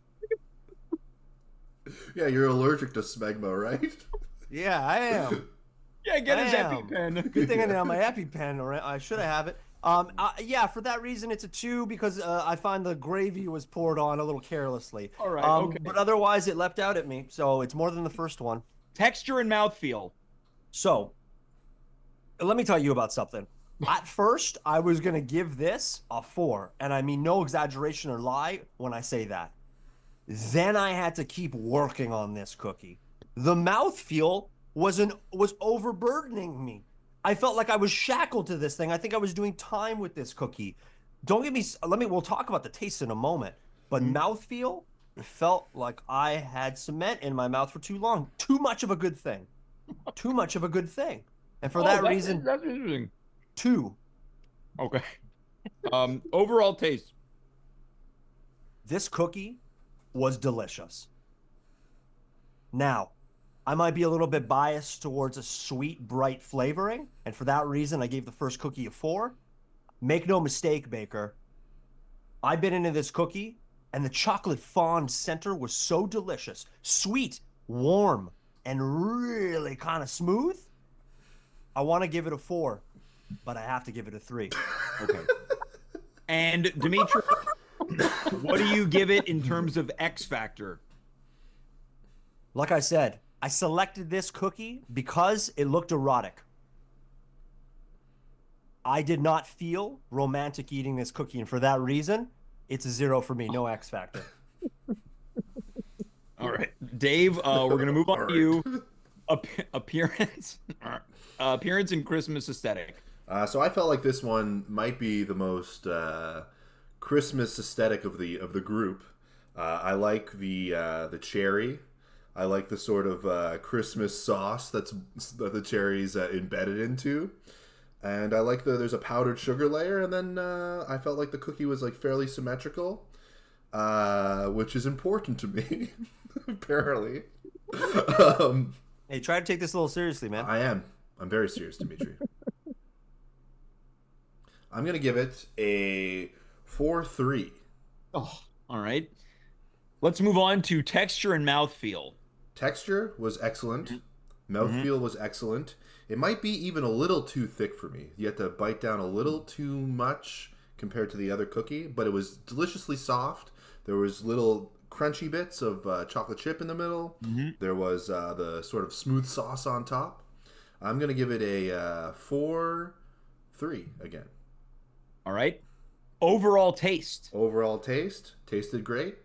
Yeah, you're allergic to smegma, right? Yeah, I am. Yeah, get his I am. EpiPen. Good thing I didn't have my EpiPen, or I should have it. Yeah, for that reason, it's a 2 because I find the gravy was poured on a little carelessly. All right, okay. But otherwise, it leapt out at me, so it's more than the first one. Texture and mouthfeel. So, let me tell you about something. At first, I was going to give this a 4. And I mean, no exaggeration or lie when I say that. Then I had to keep working on this cookie. The mouthfeel was overburdening me. I felt like I was shackled to this thing. I think I was doing time with this cookie. Don't get me, we'll talk about the taste in a moment. But mouthfeel, it felt like I had cement in my mouth for too long. Too much of a good thing. Too much of a good thing. And for that reason, that's interesting. 2. Okay. Overall taste. This cookie was delicious. Now, I might be a little bit biased towards a sweet, bright flavoring, and for that reason, I gave the first cookie a 4. Make no mistake, Baker. I bit into this cookie, and the chocolate fondue center was so delicious, sweet, warm, and really kind of smooth. I want to give it a 4, but I have to give it a 3. Okay. And Dimitri, what do you give it in terms of X factor? Like I said, I selected this cookie because it looked erotic. I did not feel romantic eating this cookie, and for that reason, it's a 0 for me. No X factor. All right, Dave. We're gonna move on to you. Appearance and Christmas aesthetic. So I felt like this one might be the most Christmas aesthetic of the group. I like the cherry. I like the sort of Christmas sauce that the cherry's embedded into. And I like there's a powdered sugar layer, and then I felt like the cookie was like fairly symmetrical, which is important to me, apparently. Hey, try to take this a little seriously, man. I am. I'm very serious, Dimitri. I'm gonna give it a 4-3. Oh, all right. Let's move on to texture and mouthfeel. Texture was excellent. Mouthfeel was excellent. It might be even a little too thick for me. You had to bite down a little too much compared to the other cookie, but it was deliciously soft. There was little crunchy bits of chocolate chip in the middle. There was the sort of smooth sauce on top. I'm going to give it a 4-3 again. All right. Overall taste. Overall taste. Tasted great.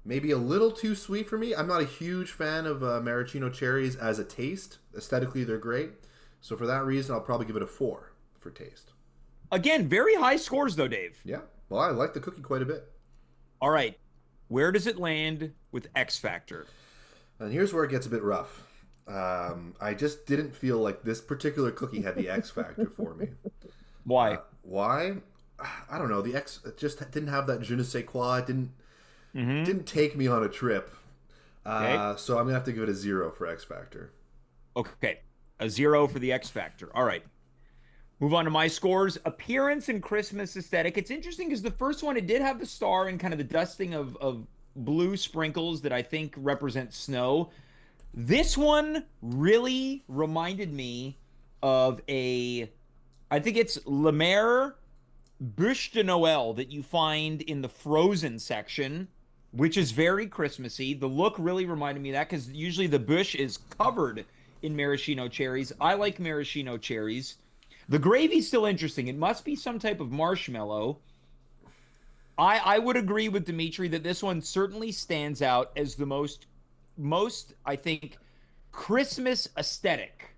Maybe a little too sweet for me. I'm not a huge fan of maraschino cherries as a taste. Aesthetically, they're great. So for that reason, I'll probably give it a 4 for taste. Again, very high scores though, Dave. Yeah. Well, I like the cookie quite a bit. All right. Where does it land with X Factor? And here's where it gets a bit rough. I just didn't feel like this particular cookie had the X factor for me. Why? Why? I don't know. The X just didn't have that je ne sais quoi. It didn't take me on a trip. Okay. So I'm gonna have to give it a 0 for X factor. Okay. A 0 for the X Factor. All right. Move on to my scores. Appearance and Christmas aesthetic. It's interesting because the first one, it did have the star and kind of the dusting of blue sprinkles that I think represent snow. This one really reminded me of I think it's Le Maire Bûche de Noël that you find in the frozen section, which is very Christmassy. The look really reminded me of that because usually the bush is covered in maraschino cherries. I like maraschino cherries. The gravy's still interesting. It must be some type of marshmallow. I would agree with Dimitri that this one certainly stands out as the most I think, Christmas aesthetic.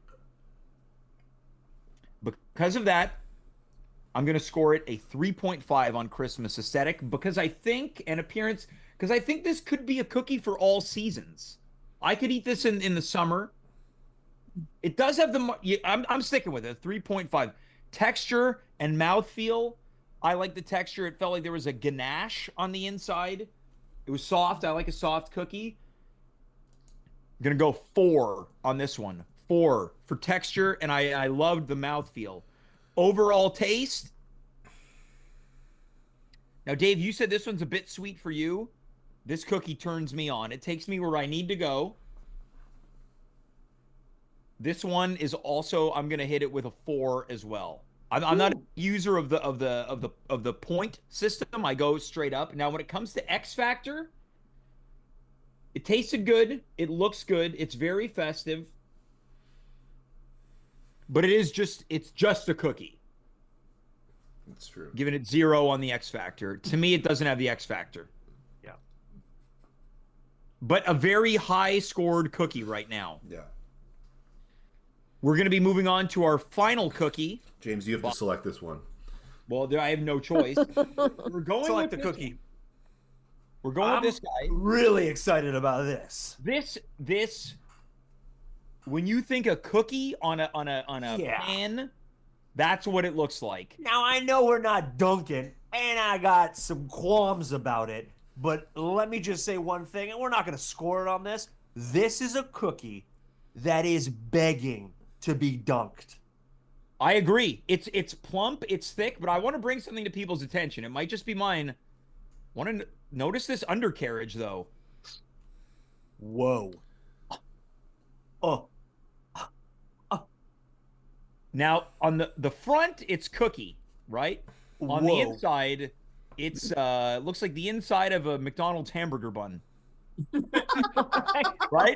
Because of that, I'm going to score it a 3.5 on Christmas aesthetic because I think, and appearance, because I think this could be a cookie for all seasons. I could eat this in the summer. It does have I'm sticking with it, 3.5. Texture and mouthfeel. I like the texture. It felt like there was a ganache on the inside. It was soft. I like a soft cookie. I'm going to go 4 on this one. 4 for texture, and I loved the mouthfeel. Overall taste. Now, Dave, you said this one's a bit sweet for you. This cookie turns me on. It takes me where I need to go. This one is also, I'm going to hit it with a 4 as well. I'm not a user of the point system. I go straight up. Now, when it comes to X Factor, it tasted good. It looks good. It's very festive. but it's just a cookie. That's true. Giving it 0 on the X factor. To me, it doesn't have the X factor. Yeah. But a very high scored cookie right now. Yeah. We're going to be moving on to our final cookie. James, you have to select this one. Well, I have no choice. We're going Select with the cookie. We're going with this guy. Really excited about this. This. When you think a cookie on a Yeah. pan, that's what it looks like. Now, I know we're not Dunkin', and I got some qualms about it, but let me just say one thing, and we're not going to score it on this. This is a cookie that is begging to be dunked. I agree. It's plump, it's thick, but I want to bring something to people's attention. It might just be mine. Want to notice this undercarriage, though. Whoa. Oh. Now, on the front, it's cookie, right? On the inside, it's looks like the inside of a McDonald's hamburger bun. Right?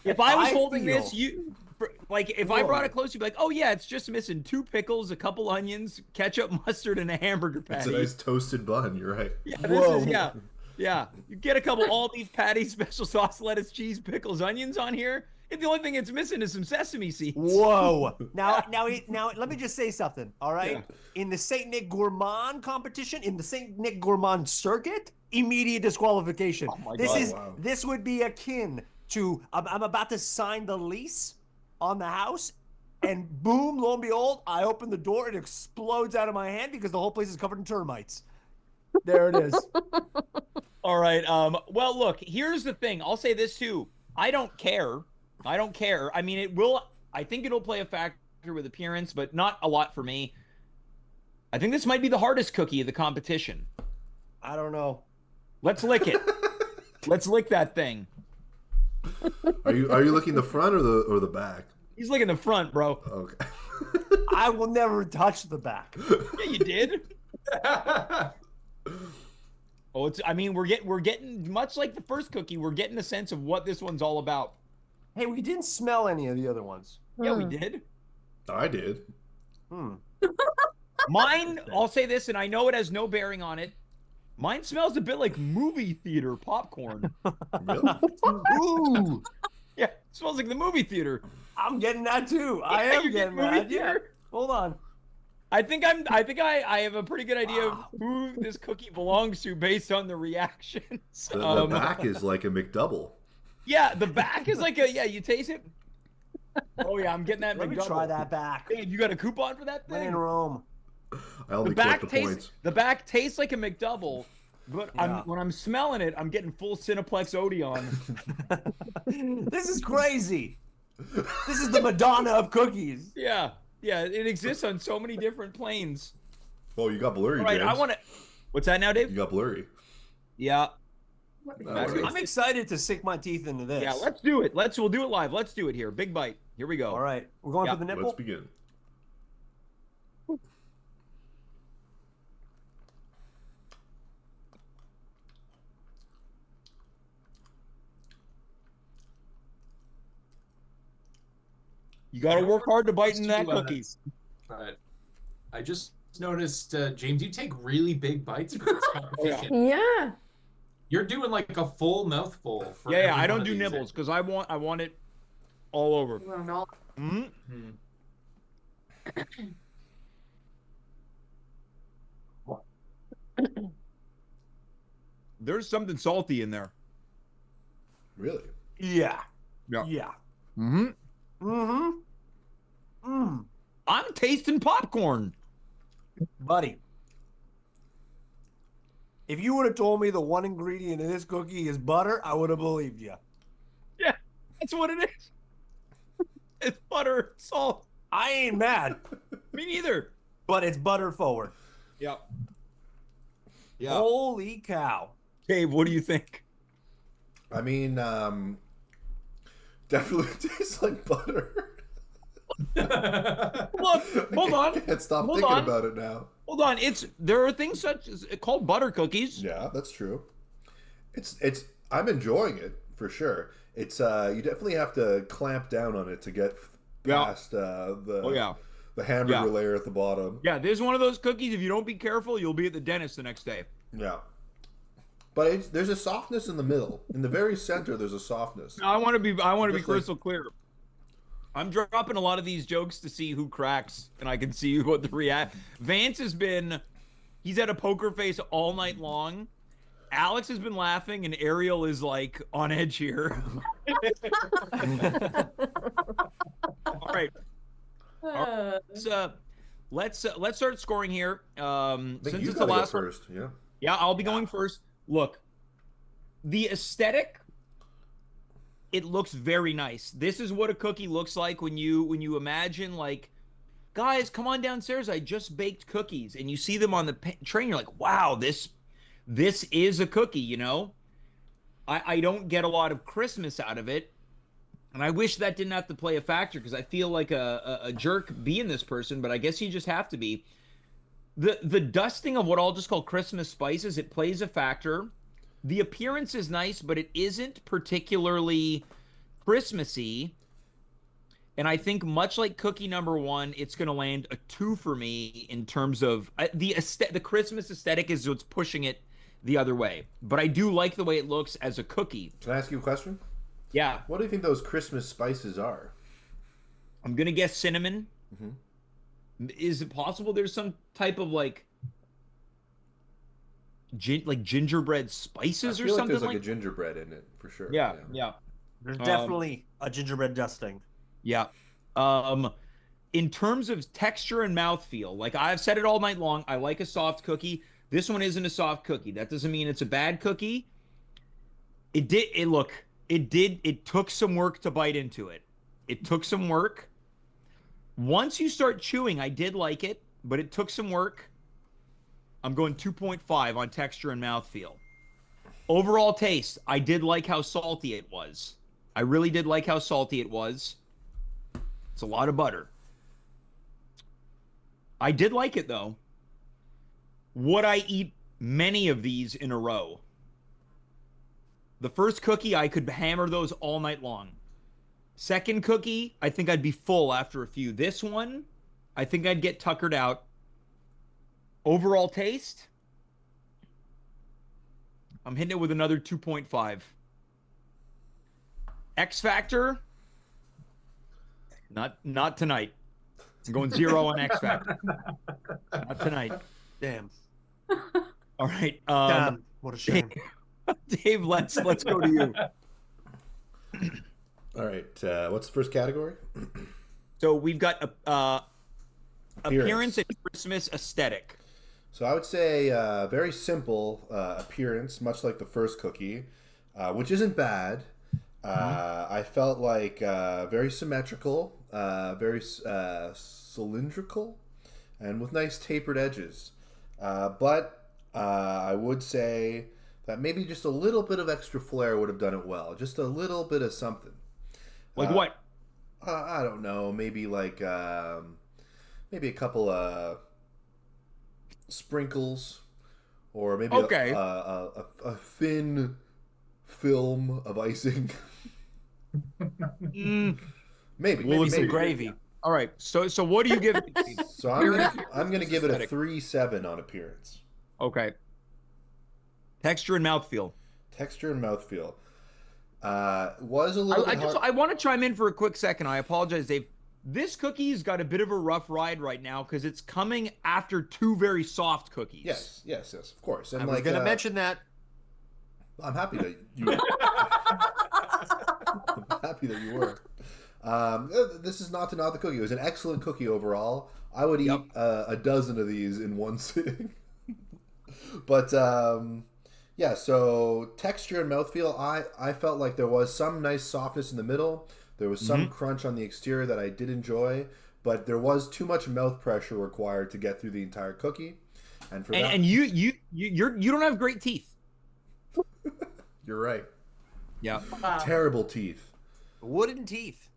If I was holding this, if I brought it close, you'd be like, oh yeah, it's just missing 2 pickles, a couple onions, ketchup, mustard, and a hamburger patty. It's a nice toasted bun. You're right. Yeah, this is, yeah. You get a couple all beef patties, special sauce, lettuce, cheese, pickles, onions on here. And the only thing it's missing is some sesame seeds. Whoa. Now, let me just say something, all right? Yeah. In the Saint Nick Gourmand competition, in the Saint Nick Gourmand circuit, immediate disqualification. Oh my this God. This would be akin to, I'm about to sign the lease on the house, and boom, lo and behold, I open the door, it explodes out of my hand because the whole place is covered in termites. There it is. All right. Well, look, here's the thing. I'll say this too. I don't care. I mean, I think it'll play a factor with appearance, but not a lot for me. I think this might be the hardest cookie of the competition. I don't know. Let's lick it. Let's lick that thing. Are you looking the front or the back? He's licking the front, bro. Okay. I will never touch the back. Yeah, you did. Oh, we're getting much like the first cookie. We're getting a sense of what this one's all about. Hey, we didn't smell any of the other ones. Yeah, we did. I did. Mine, I'll say this, and I know it has no bearing on it. Mine smells a bit like movie theater popcorn. Really? Ooh. Yeah, it smells like the movie theater. I'm getting that too. I am you're getting movie that. Yeah. theater? Hold on. I think I have a pretty good idea of who this cookie belongs to based on the reactions. The back is like a McDouble. Yeah, the back is like you taste it. Oh yeah, I'm getting that. Let me try that back. Hey, you got a coupon for that When thing? in Rome. I only The back collect the points. tastes like a McDouble, but when I'm smelling it, I'm getting full Cineplex Odeon. This is crazy. This is the Madonna of cookies. Yeah, it exists on so many different planes. Oh, you got blurry, All right, James. I want to. What's that now, Dave? You got blurry. Yeah. I'm excited to sink my teeth into this. Yeah, let's do it. We'll do it live. Let's do it here. Big bite. Here we go. All right, we're going for the nipple. Let's begin. You got to work hard to bite in that cookie. But I just noticed, James, you take really big bites for this competition. Yeah. You're doing like a full mouthful. For Yeah, every I one don't of do these. nibbles because I want it all over. Mm-hmm. There's something salty in there. Really? Yeah. Yeah. Yeah. Mm-hmm. Mm-hmm. Mm. I'm tasting popcorn. Buddy. If you would have told me the one ingredient in this cookie is butter, I would have believed you. Yeah, that's what it is. It's butter, salt. I ain't mad, Me neither. but it's butter forward. Yeah. Yeah. Holy cow. Dave, what do you think? I mean, definitely tastes like butter. Look, hold on. I can't stop Hold thinking on. about it now. Hold on. There are things such as called butter cookies. Yeah, that's true. I'm enjoying it for sure. It's you definitely have to clamp down on it to get past the yeah. the hamburger Yeah. layer at the bottom. Yeah, this is one of those cookies. If you don't be careful, you'll be at the dentist the next day. Yeah. But there's a softness in the middle. In the very center, there's a softness. I want to be Just crystal clear. I'm dropping a lot of these jokes to see who cracks, and I can see what the react. Vance he's had a poker face all night long. Alex has been laughing, and Ariel is like on edge here. All right. Let's start scoring here. Since you it's the gotta go last one, first. Yeah. yeah, I'll be going first. Look, the aesthetic, it looks very nice. This is what a cookie looks like when you imagine, like, guys, come on downstairs. I just baked cookies, and you see them on the train. You're like, wow, this is a cookie. You know, I don't get a lot of Christmas out of it. And I wish that didn't have to play a factor, because I feel like a jerk being this person, but I guess you just have to be. The dusting of what I'll just call Christmas spices, it plays a factor. The appearance is nice, but it isn't particularly Christmassy. And I think much like cookie number 1, it's going to land a 2 for me in terms of the Christmas aesthetic is what's pushing it the other way. But I do like the way it looks as a cookie. Can I ask you a question? Yeah. What do you think those Christmas spices are? I'm going to guess cinnamon. Mm-hmm. Is it possible there's some type of like gingerbread spices or I feel like something there's like a gingerbread in it for sure. Yeah. There's definitely a gingerbread dusting. Yeah. In terms of texture and mouthfeel, like I've said it all night long, I like a soft cookie. This one isn't a soft cookie. That doesn't mean it's a bad cookie. It took some work to bite into it. It took some work. Once you start chewing, I did like it, but it took some work. I'm going 2.5 on texture and mouthfeel. Overall taste, I did like how salty it was. I really did like how salty it was. It's a lot of butter. I did like it, though. Would I eat many of these in a row? The first cookie, I could hammer those all night long. Second cookie, I think I'd be full after a few. This one, I think I'd get tuckered out. Overall taste, I'm hitting it with another 2.5. X Factor, not tonight. I'm going 0 on X Factor. Not tonight. Damn. All right. Damn. What a shame. Dave, let's go to you. All right. What's the first category? So we've got appearance and Christmas aesthetic. So I would say very simple appearance, much like the first cookie, which isn't bad. I felt like very symmetrical, very cylindrical, and with nice tapered edges. But I would say that maybe just a little bit of extra flair would have done it well. Just a little bit of something. Like what? I don't know. Maybe like maybe a couple of sprinkles, or maybe a thin film of icing. Maybe. Maybe some maybe. gravy. All right. So what do you give? So I'm gonna give it a 3.7 on appearance. Okay. Texture and mouthfeel. Texture and mouthfeel. Was a little bit hard. I want to chime in for a quick second. I apologize, Dave. This cookie's got a bit of a rough ride right now because it's coming after 2 very soft cookies. Yes, of course. And I was going to mention that. I'm happy that you. I'm happy that you were. This is not to knock the cookie. It was an excellent cookie overall. I would eat a dozen of these in one sitting. But yeah, so texture and mouthfeel, I felt like there was some nice softness in the middle. There was some crunch on the exterior that I did enjoy, but there was too much mouth pressure required to get through the entire cookie. And for that, and you don't have great teeth. You're right. Yeah. Wow. Terrible teeth. Wooden teeth.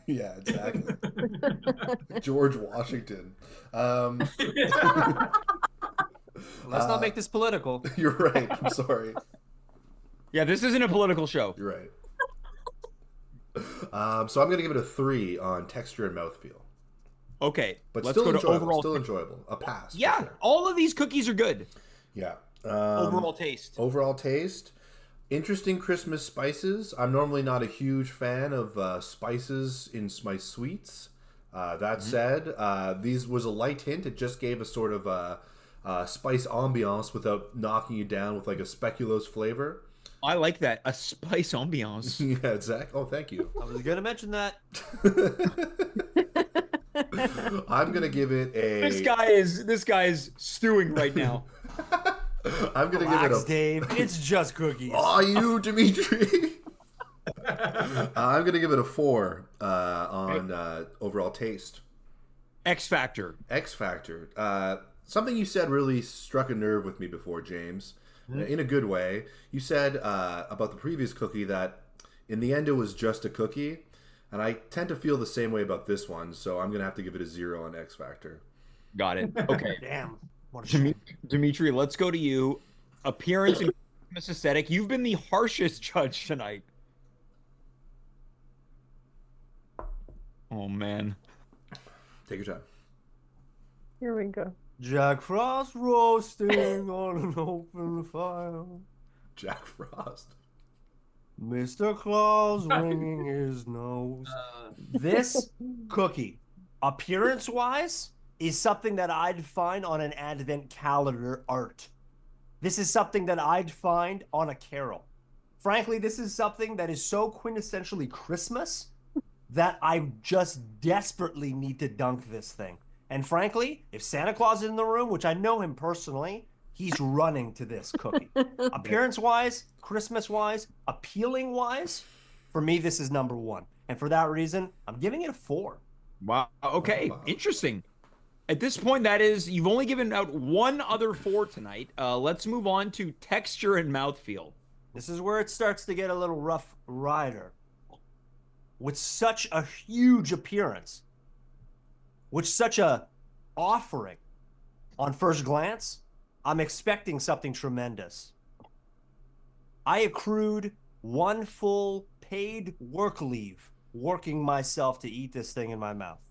Yeah, exactly. George Washington. Let's not make this political. You're right. I'm sorry. Yeah, this isn't a political show. You're right. So I'm going to give it a 3 on texture and mouthfeel. Okay, But let's still go to enjoyable. overall. Still enjoyable. A pass. for Yeah, sure. all of these cookies are good. Yeah. Overall taste. Overall taste. Interesting Christmas spices. I'm normally not a huge fan of spices in my sweets. That said, these was a light hint. It just gave a sort of spice ambiance without knocking you down with like a speculoos flavor. I like that. A spice ambiance. Yeah, Zach. Oh, thank you. I was gonna mention that. I'm gonna give it a. This guy is stewing right now. I'm gonna Relax, give it a. Dave. It's just cookies. Aw, you, Dimitri. I'm gonna give it a 4 on overall taste. X Factor. X Factor. Something you said really struck a nerve with me before, James, in a good way. You said about the previous cookie that in the end it was just a cookie, and I tend to feel the same way about this one, so I'm gonna have to give it a 0 on X Factor. Got it. Okay. Damn. What a shame. Dimitri, let's go to you. Appearance and Christmas aesthetic. You've been the harshest judge tonight. Oh man. Take your time. Here we go. Jack Frost roasting on an open fire. Jack Frost. Mr. Claus wringing his nose. This cookie, appearance-wise, is something that I'd find on an advent calendar art. This is something that I'd find on a carol. Frankly, this is something that is so quintessentially Christmas that I just desperately need to dunk this thing. And frankly, if Santa Claus is in the room, which I know him personally, he's running to this cookie. Appearance-wise, Christmas-wise, appealing-wise, for me, this is number 1. And for that reason, I'm giving it a 4. Wow. Okay. Interesting. At this point, that is, you've only given out one other 4 tonight. Let's move on to texture and mouthfeel. This is where it starts to get a little rough rider. With such a huge appearance, with such a offering on first glance, I'm expecting something tremendous. I accrued 1 full paid work leave working myself to eat this thing in my mouth.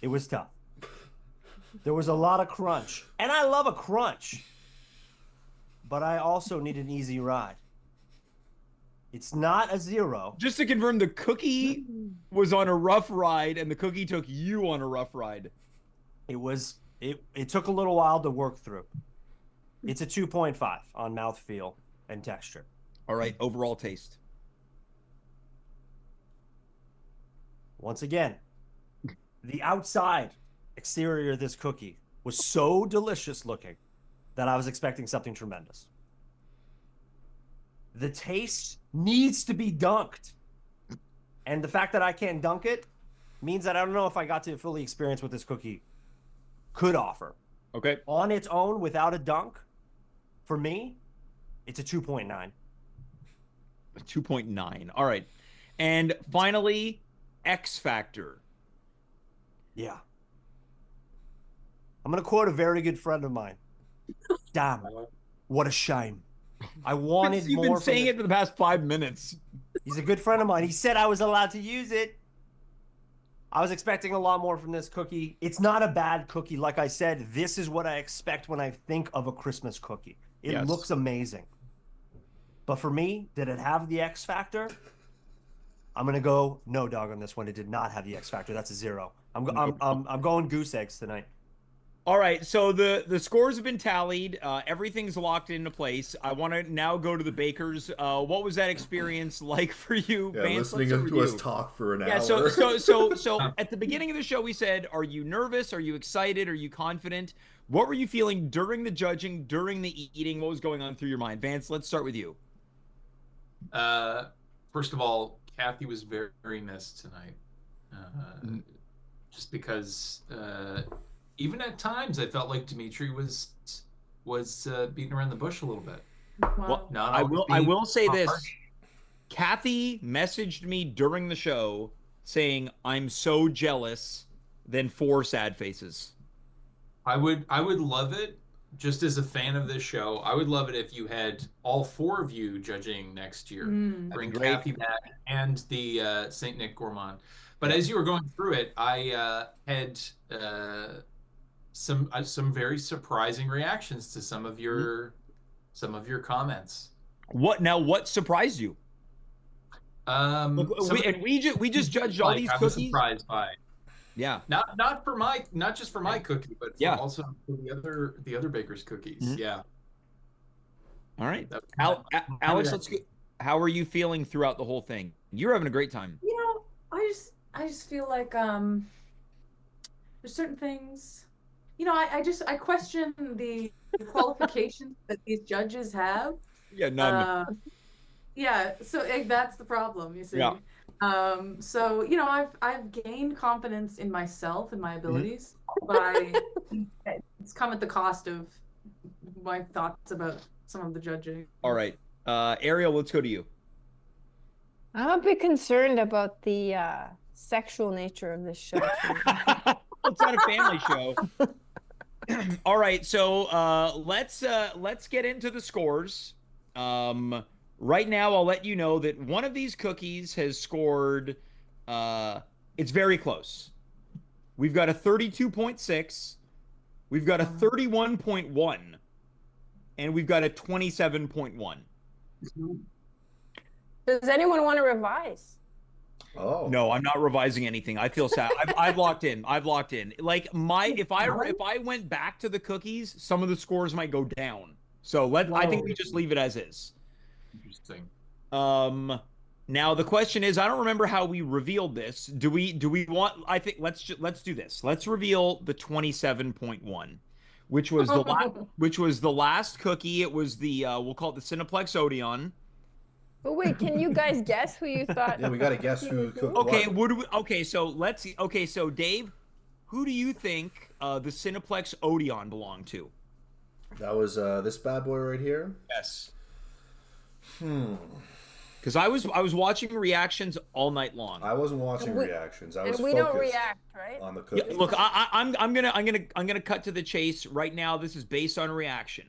It was tough. There was a lot of crunch. And I love a crunch. But I also need an easy ride. It's not a 0. Just to confirm, the cookie was on a rough ride, and the cookie took you on a rough ride. It took a little while to work through. It's a 2.5 on mouthfeel and texture. All right, overall taste. Once again, the outside exterior of this cookie was so delicious looking that I was expecting something tremendous. The taste needs to be dunked. And the fact that I can't dunk it means that I don't know if I got to fully experience what this cookie could offer. Okay. On its own, without a dunk, for me, it's a 2.9. 2.9. All right. And finally, X Factor. Yeah. I'm going to quote a very good friend of mine. Damn, what a shame. I wanted You've more. been saying it for the past 5 minutes. He's a good friend of mine. He said I was allowed to use it. I was expecting a lot more from this cookie. It's not a bad cookie. Like I said, this is what I expect when I think of a Christmas cookie. It looks amazing. But for me, did it have the X factor? I'm gonna go no dog on this one. It did not have the X factor. That's a 0. I'm going goose eggs tonight. All right, so the scores have been tallied. Everything's locked into place. I want to now go to the bakers. What was that experience like for you, Yeah, Vance? listening to us talk for an hour. Yeah, so at the beginning of the show, we said, are you nervous? Are you excited? Are you confident? What were you feeling during the judging, during the eating? What was going on through your mind? Vance, let's start with you. First of all, Kathy was very, very missed tonight. Just because even at times I felt like Dimitri was beating around the bush a little bit. Well, Not I always will say being this. harsh. Kathy messaged me during the show saying, I'm so jealous, then 4 sad faces. I would love it just as a fan of this show, I would love it if you had all four of you judging next year. Bring great. Kathy back and the Saint Nick Gourmand. But as you were going through it, I had some very surprising reactions to some of your comments. What surprised you? Some of We just judged all these I was cookies. surprised by. Yeah. Not just for my cookie, but also for the other baker's cookies. Yeah. All right. That- Alex, let's go. How are you feeling throughout the whole thing? You're having a great time. You know, I just feel like there's certain things. You know, I question the qualifications that these judges have. Yeah, none. Yeah, so that's the problem, you see. Yeah. So you know, I've gained confidence in myself and my abilities, but it's come at the cost of my thoughts about some of the judging. All right. Ariel, let's go to you. I'm a bit concerned about the sexual nature of this show. It's not a family show. All right, so let's get into the scores. Right now, I'll let you know that one of these cookies has scored. It's very close. We've got a 32.6, we've got a 31.1, and we've got a 27.1. Does anyone want to revise? Oh No, I'm not revising anything. I feel sad. I've locked in. Like if I went back to the cookies, some of the scores might go down. So I think we just leave it as is. Interesting. Now the question is, I don't remember how we revealed this. Do we want? I think let's do this. Let's reveal the 27.1, which was the last cookie. It was the we'll call it the Cineplex Odeon. But wait, can you guys guess who you thought? yeah, we got to guess who cooked Okay, what. so Dave, who do you think the Cineplex Odeon belonged to? That was this bad boy right here. Yes. Because I was watching reactions all night long. I wasn't watching reactions. I was And we focused don't react, right? on the cookies. Yeah, look, I'm gonna cut to the chase right now. This is based on reaction.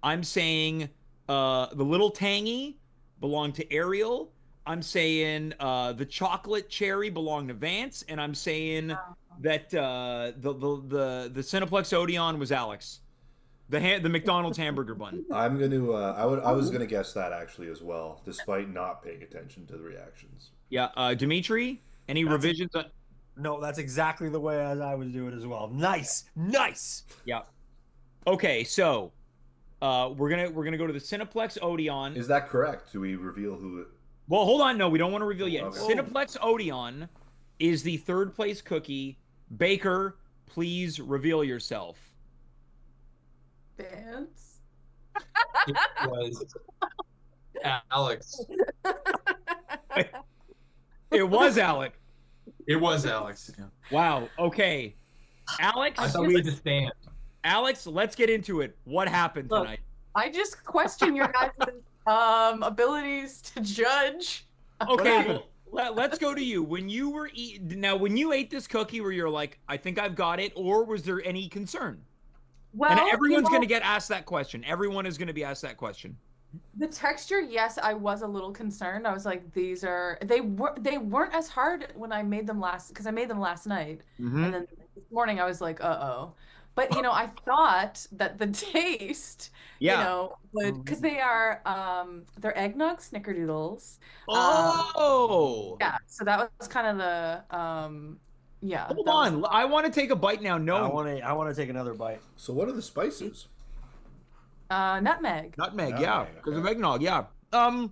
I'm saying the little tangy belonged to Ariel. I'm saying the chocolate cherry belonged to Vance, and I'm saying that the Cineplex Odeon was Alex. The McDonald's hamburger bun. I'm gonna. I was gonna guess that actually as well, despite not paying attention to the reactions. Yeah, Dimitri, any revisions? No, that's exactly the way as I would do it as well. Nice. Yeah. Okay, so we're gonna go to the Cineplex Odeon. Is that correct? Do we reveal who? Well, hold on. No, we don't want to reveal yet. Okay. Cineplex Odeon is the third place cookie. Baker, please reveal yourself. Vance. It was Alex. It was Alec. It was Alex. Yeah. Wow. Okay. Alex. I thought we had to stand. Alex, let's get into it. What happened Look, tonight? I just question your guys' abilities to judge. Okay, well, let's go to you. When you ate this cookie, where you're like, I think I've got it, or was there any concern? Well, And everyone's going to get asked that question. Everyone is going to be asked that question. the texture, yes, I was a little concerned. I was like, they weren't as hard when I made them because I made them last night. Mm-hmm. And then this morning I was like, uh-oh. But I thought that the taste, would, because they're eggnog snickerdoodles. Oh. Yeah, so that was kind of the Hold on, I want to take a bite now. No, I want to take another bite. So what are the spices? nutmeg Nutmeg, yeah, because of eggnog, yeah. and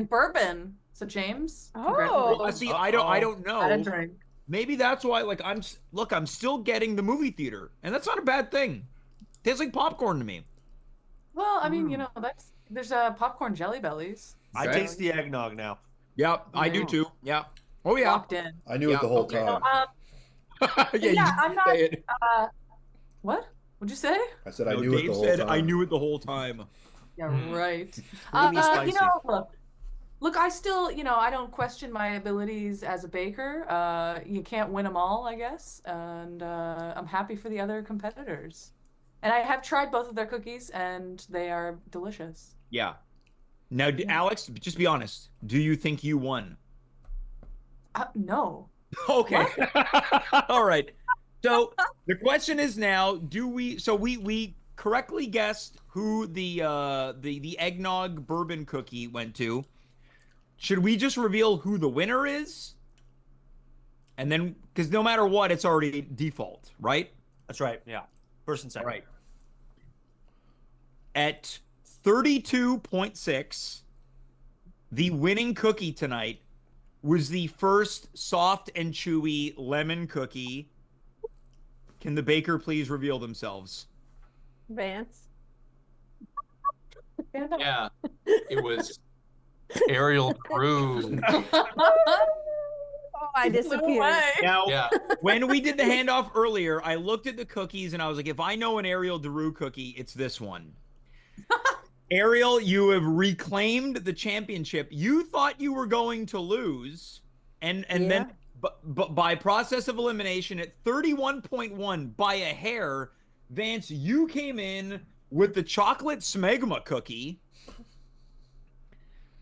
bourbon. So James, Oh. See, I don't know. had a drink. Maybe that's why. Like, I'm still getting the movie theater, and that's not a bad thing. Tastes like popcorn to me. Well, I mean, there's popcorn Jelly Bellies. I Okay. taste the eggnog now. Yeah, I do too. Yeah. Oh yeah. Locked in. I knew it the whole time. yeah, I'm not. say it. What? What'd you say? I said I No, knew it Dave the whole said time. I knew it the whole time. Yeah, right. Really spicy. Look, I still, I don't question my abilities as a baker. You can't win them all, I guess, and I'm happy for the other competitors. And I have tried both of their cookies, and they are delicious. Yeah. Now, Alex, just be honest. Do you think you won? No. Okay. All right. So the question is now, do we? So we correctly guessed who the eggnog bourbon cookie went to. Should we just reveal who the winner is? And then, because no matter what, it's already default, right? That's right. Yeah. First and second. All right. At 32.6, the winning cookie tonight was the first soft and chewy lemon cookie. Can the baker please reveal themselves? Vance. Yeah, it was Ariel Crew. Oh, I disappeared. Now, Yeah. when we did the handoff earlier, I looked at the cookies and I was like, if I know an Ariel Daru cookie, it's this one. Ariel, you have reclaimed the championship. You thought you were going to lose, and then but by process of elimination at 31.1 by a hair, Vance, you came in with the chocolate smegma cookie.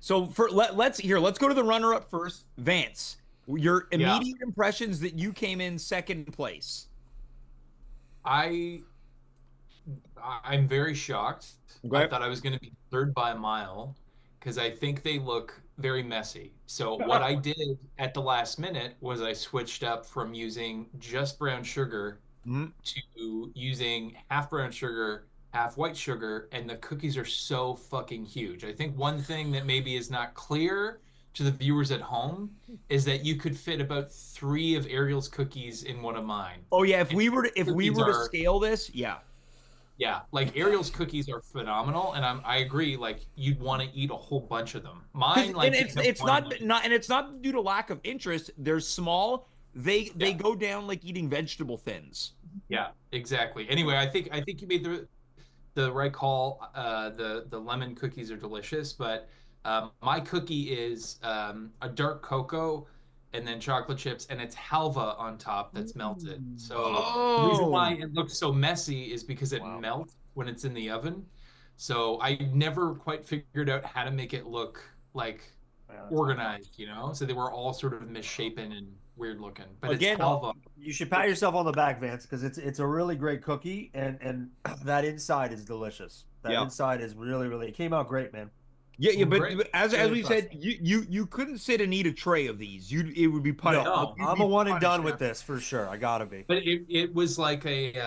So let's go to the runner-up first. Vance, your immediate impressions that you came in second place. I'm very shocked. Okay. I thought I was going to be third by a mile because I think they look very messy. So what I did at the last minute was I switched up from using just brown sugar to using half brown sugar, half white sugar, and the cookies are so fucking huge. I think one thing that maybe is not clear to the viewers at home is that you could fit about 3 of Ariel's cookies in one of mine. Oh yeah, if we were to scale this, yeah. Yeah, like Ariel's cookies are phenomenal, and I agree. Like you'd want to eat a whole bunch of them. Mine, like, and it's not due to lack of interest. They're small. They go down like eating vegetable thins. Yeah, exactly. Anyway, I think you made the right call. The lemon cookies are delicious, but my cookie is a dark cocoa and then chocolate chips, and it's halva on top that's melted. So the reason why it looks so messy is because it melts when it's in the oven. So I never quite figured out how to make it look like organized, you know? So they were all sort of misshapen and weird looking. But again, it's halva. You should pat yourself on the back, Vance, because it's a really great cookie, and that inside is delicious. That inside is really, really, it came out great, man. Yeah, but as we said, you couldn't sit and eat a tray of these. It would be punished. No, I'm a one and done with this for sure. I gotta be. But it was like it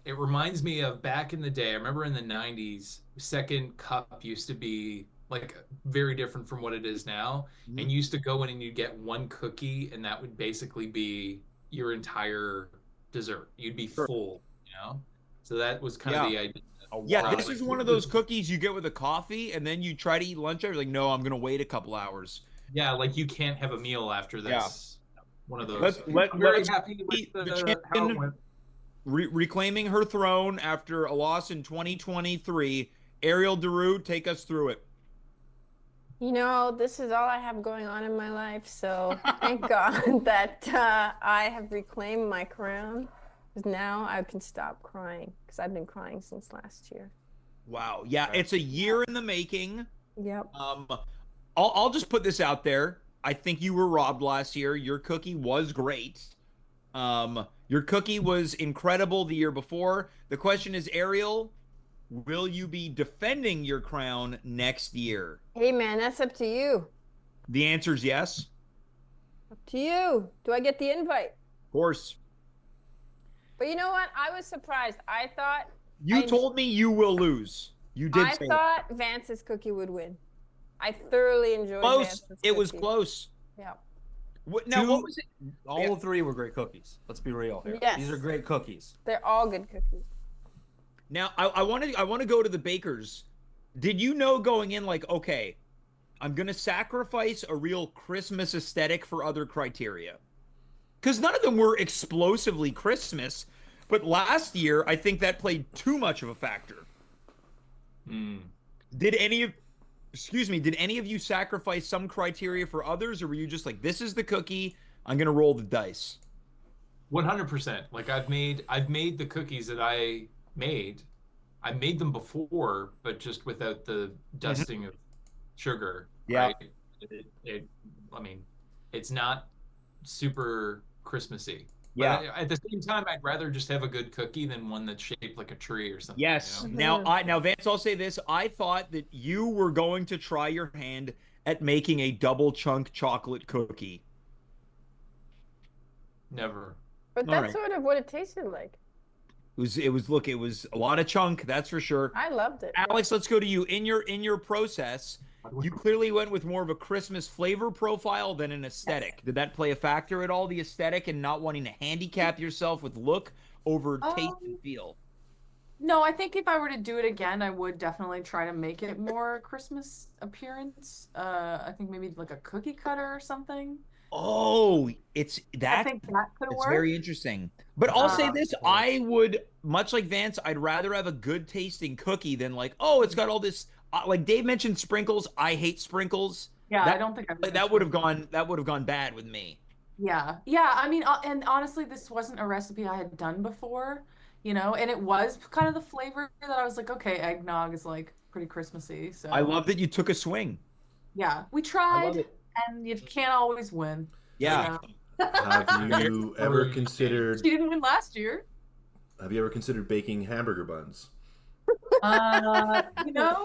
reminds me of back in the day. I remember in the 90s, second cup used to be like very different from what it is now. And you used to go in and you'd get one cookie, and that would basically be your entire dessert. You'd be full, you know? So that was kind of the idea. Yeah, this is one of those cookies you get with a coffee, and then you try to eat lunch. You're like, no, I'm gonna wait a couple hours. Yeah, like you can't have a meal after this. Yeah. One of those. Let's happy with the champion reclaiming her throne after a loss in 2023. Ariel Daru, take us through it. You know, this is all I have going on in my life, so thank God that I have reclaimed my crown. Now I can stop crying because I've been crying since last year. Wow. Yeah, it's a year in the making. Yep. I'll just put this out there. I think you were robbed last year. Your cookie was great. Your cookie was incredible the year before. The question is, Ariel, will you be defending your crown next year? Hey, man, that's up to you. The answer is yes. Up to you. Do I get the invite? Of course. But you know what? I was surprised. I thought... You told me you will lose. You did say that. I thought Vance's cookie would win. I thoroughly enjoyed Vance's cookie. It was close. Yeah. What was it? All 3 were great cookies. Let's be real here. Yes. These are great cookies. They're all good cookies. Now, I want to go to the bakers. Did you know going in, like, okay, I'm going to sacrifice a real Christmas aesthetic for other criteria? Because none of them were explosively Christmas, but last year I think that played too much of a factor. Did any of you sacrifice some criteria for others, or were you just like, this is the cookie, I'm gonna roll the dice? 100%. Like I've made the cookies that I made I made them before, but just without the dusting of sugar. Yeah. Right? I mean, it's not super Christmassy. Yeah. But at the same time, I'd rather just have a good cookie than one that's shaped like a tree or something. Yes. You know? Now Vance, I'll say this. I thought that you were going to try your hand at making a double chunk chocolate cookie. Never. But All that's right. sort of what it tasted like. It was a lot of chunk, that's for sure. I loved it. Alex, let's go to you. In your process, you clearly went with more of a Christmas flavor profile than an aesthetic. Did that play a factor at all, the aesthetic and not wanting to handicap yourself with look over taste and feel? No, I think if I were to do it again, I would definitely try to make it more Christmas appearance. I think maybe like a cookie cutter or something. Oh, I that think that could it's work. very interesting. But I'll say this, cool. I would, much like Vance, I'd rather have a good tasting cookie than like, oh, it's got all this, like Dave mentioned sprinkles. I hate sprinkles. Yeah, That- I don't think I That would have gone bad with me. Yeah, I mean, and honestly, this wasn't a recipe I had done before, and it was kind of the flavor that I was like, okay, eggnog is like pretty Christmassy. So I love that you took a swing. yeah, we I love tried, it. and you can't always win. Yeah. Have you ever considered? She didn't win last year. Have you ever considered baking hamburger buns? You know,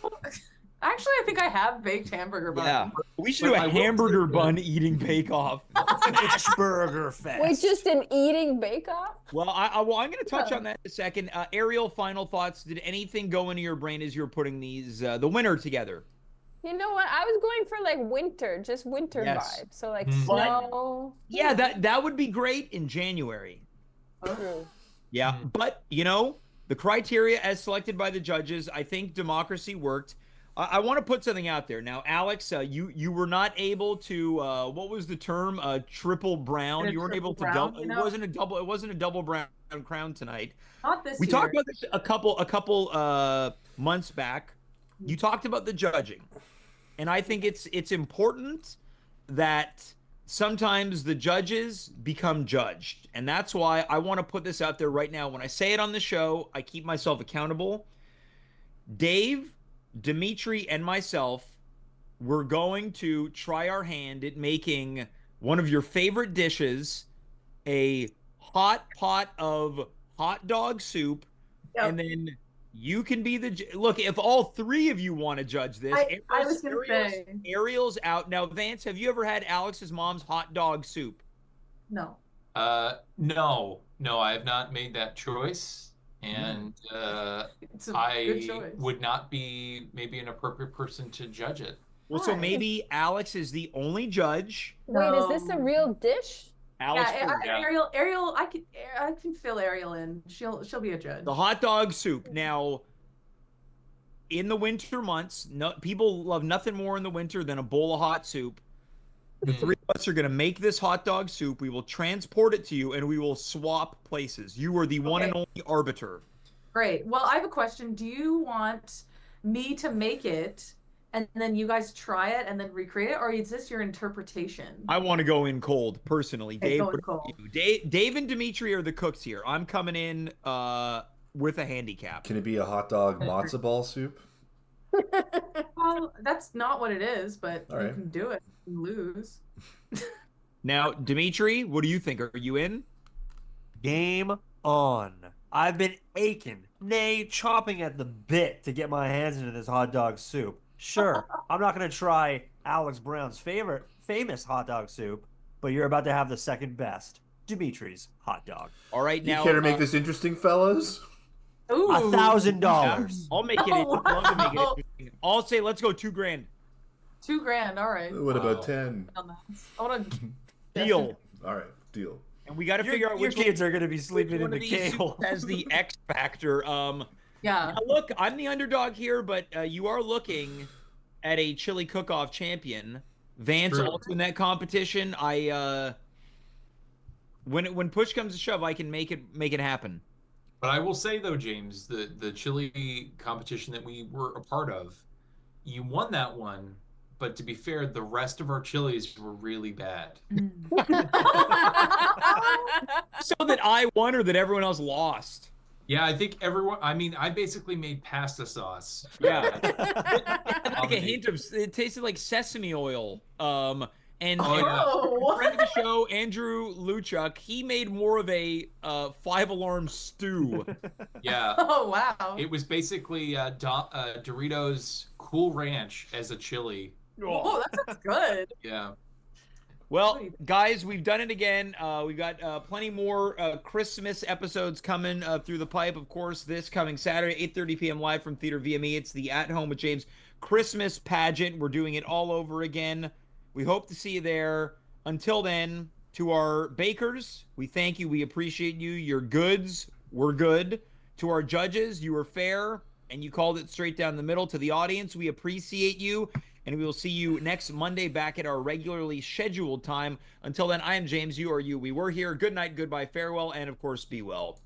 actually, I think I have baked hamburger buns. Yeah. We should do But a I will hamburger say- bun eating bake-off. Smash Burger Fest. Wait, just an eating bake-off? Well, I'm going to touch on that in a second. Ariel, final thoughts. Did anything go into your brain as you were putting these the winner together? You know what? I was going for like winter, just winter Yes. vibe. So like Mm. snow. Yeah, that would be great in January. True. Yeah, but the criteria as selected by the judges, I think democracy worked. I want to put something out there now, Alex. You were not able to. What was the term? Triple brown. A You weren't able to triple double. brown, It wasn't a double. It wasn't a double brown crown tonight. Not this We year. talked about this a couple months back. You talked about the judging, and I think it's important that sometimes the judges become judged, and that's why I want to put this out there right now. When I say it on the show, I keep myself accountable. Dave, Dimitri, and myself, we're going to try our hand at making one of your favorite dishes, a hot pot of hot dog soup, Yep. and then you can be the look. If all three of you want to judge this, I was gonna say. Ariel's out now. Vance, have you ever had Alex's mom's hot dog soup? No. No, I have not made that choice, and It's a good I choice. would not be maybe an appropriate person to judge it. Well, so Why? maybe Alex is the only judge. Wait, is this a No. real dish? Alex, Yeah. Ariel, I can fill Ariel in. She'll be a judge. the hot dog soup. Now, in the winter months, people love nothing more in the winter than a bowl of hot soup. The three of us are going to make this hot dog soup. We will transport it to you, and we will swap places. You are the one and Okay. only arbiter. Great. Well, I have a question. Do you want me to make it and then you guys try it and then recreate it, or is this your interpretation? I want to go in cold, personally. Okay, Dave, go in what cold. do you do? Dave and Dimitri are the cooks here. I'm coming in with a handicap. Can it be a hot dog matzo ball soup? Well, that's not what it is, but All you right. can do it and lose. Now, Dimitri, what do you think? Are you in? Game on. I've been aching, nay, chomping at the bit to get my hands into this hot dog soup. Sure, I'm not going to try Alex Brown's famous hot dog soup, but you're about to have the second best, Dimitri's hot dog. All right, You now. care to make this interesting, fellas? Ooh. $1,000. I'll make it. No. I'd love to make it interesting. I'll say, let's go $2,000. $2,000. All right. What about Wow. 10? I want to Deal. All right, deal. And we got to figure out Your which one, kids are going to be which sleeping in one the of these kale. soups has the X factor. Yeah. Now look, I'm the underdog here, but you are looking at a chili cook-off champion. Vance True. also in that competition. When push comes to shove, I can make it happen. But I will say though, James, the chili competition that we were a part of, you won that one. But to be fair, the rest of our chilies were really bad. So that I won or that everyone else lost. Yeah, I think everyone. I mean, I basically made pasta sauce. Yeah. It had on like the a hint of it tasted like sesame oil. And Oh, yeah. Oh, friend of the show, Andrew Luchuk, he made more of a 5-alarm stew. Yeah. oh wow. It was basically Doritos Cool Ranch as a chili. Oh, that sounds good. Yeah. Well, guys, we've done it again. We've got plenty more Christmas episodes coming through the pipe. Of course, this coming Saturday, 8:30 p.m. live from Theater VME. It's the At Home with James Christmas pageant. We're doing it all over again. We hope to see you there. Until then, to our bakers, we thank you. We appreciate you. Your goods were good. To our judges, you were fair, and you called it straight down the middle. To the audience, we appreciate you. And we will see you next Monday back at our regularly scheduled time. Until then, I am James. You are you. We were here. Good night, goodbye, farewell, and of course, be well.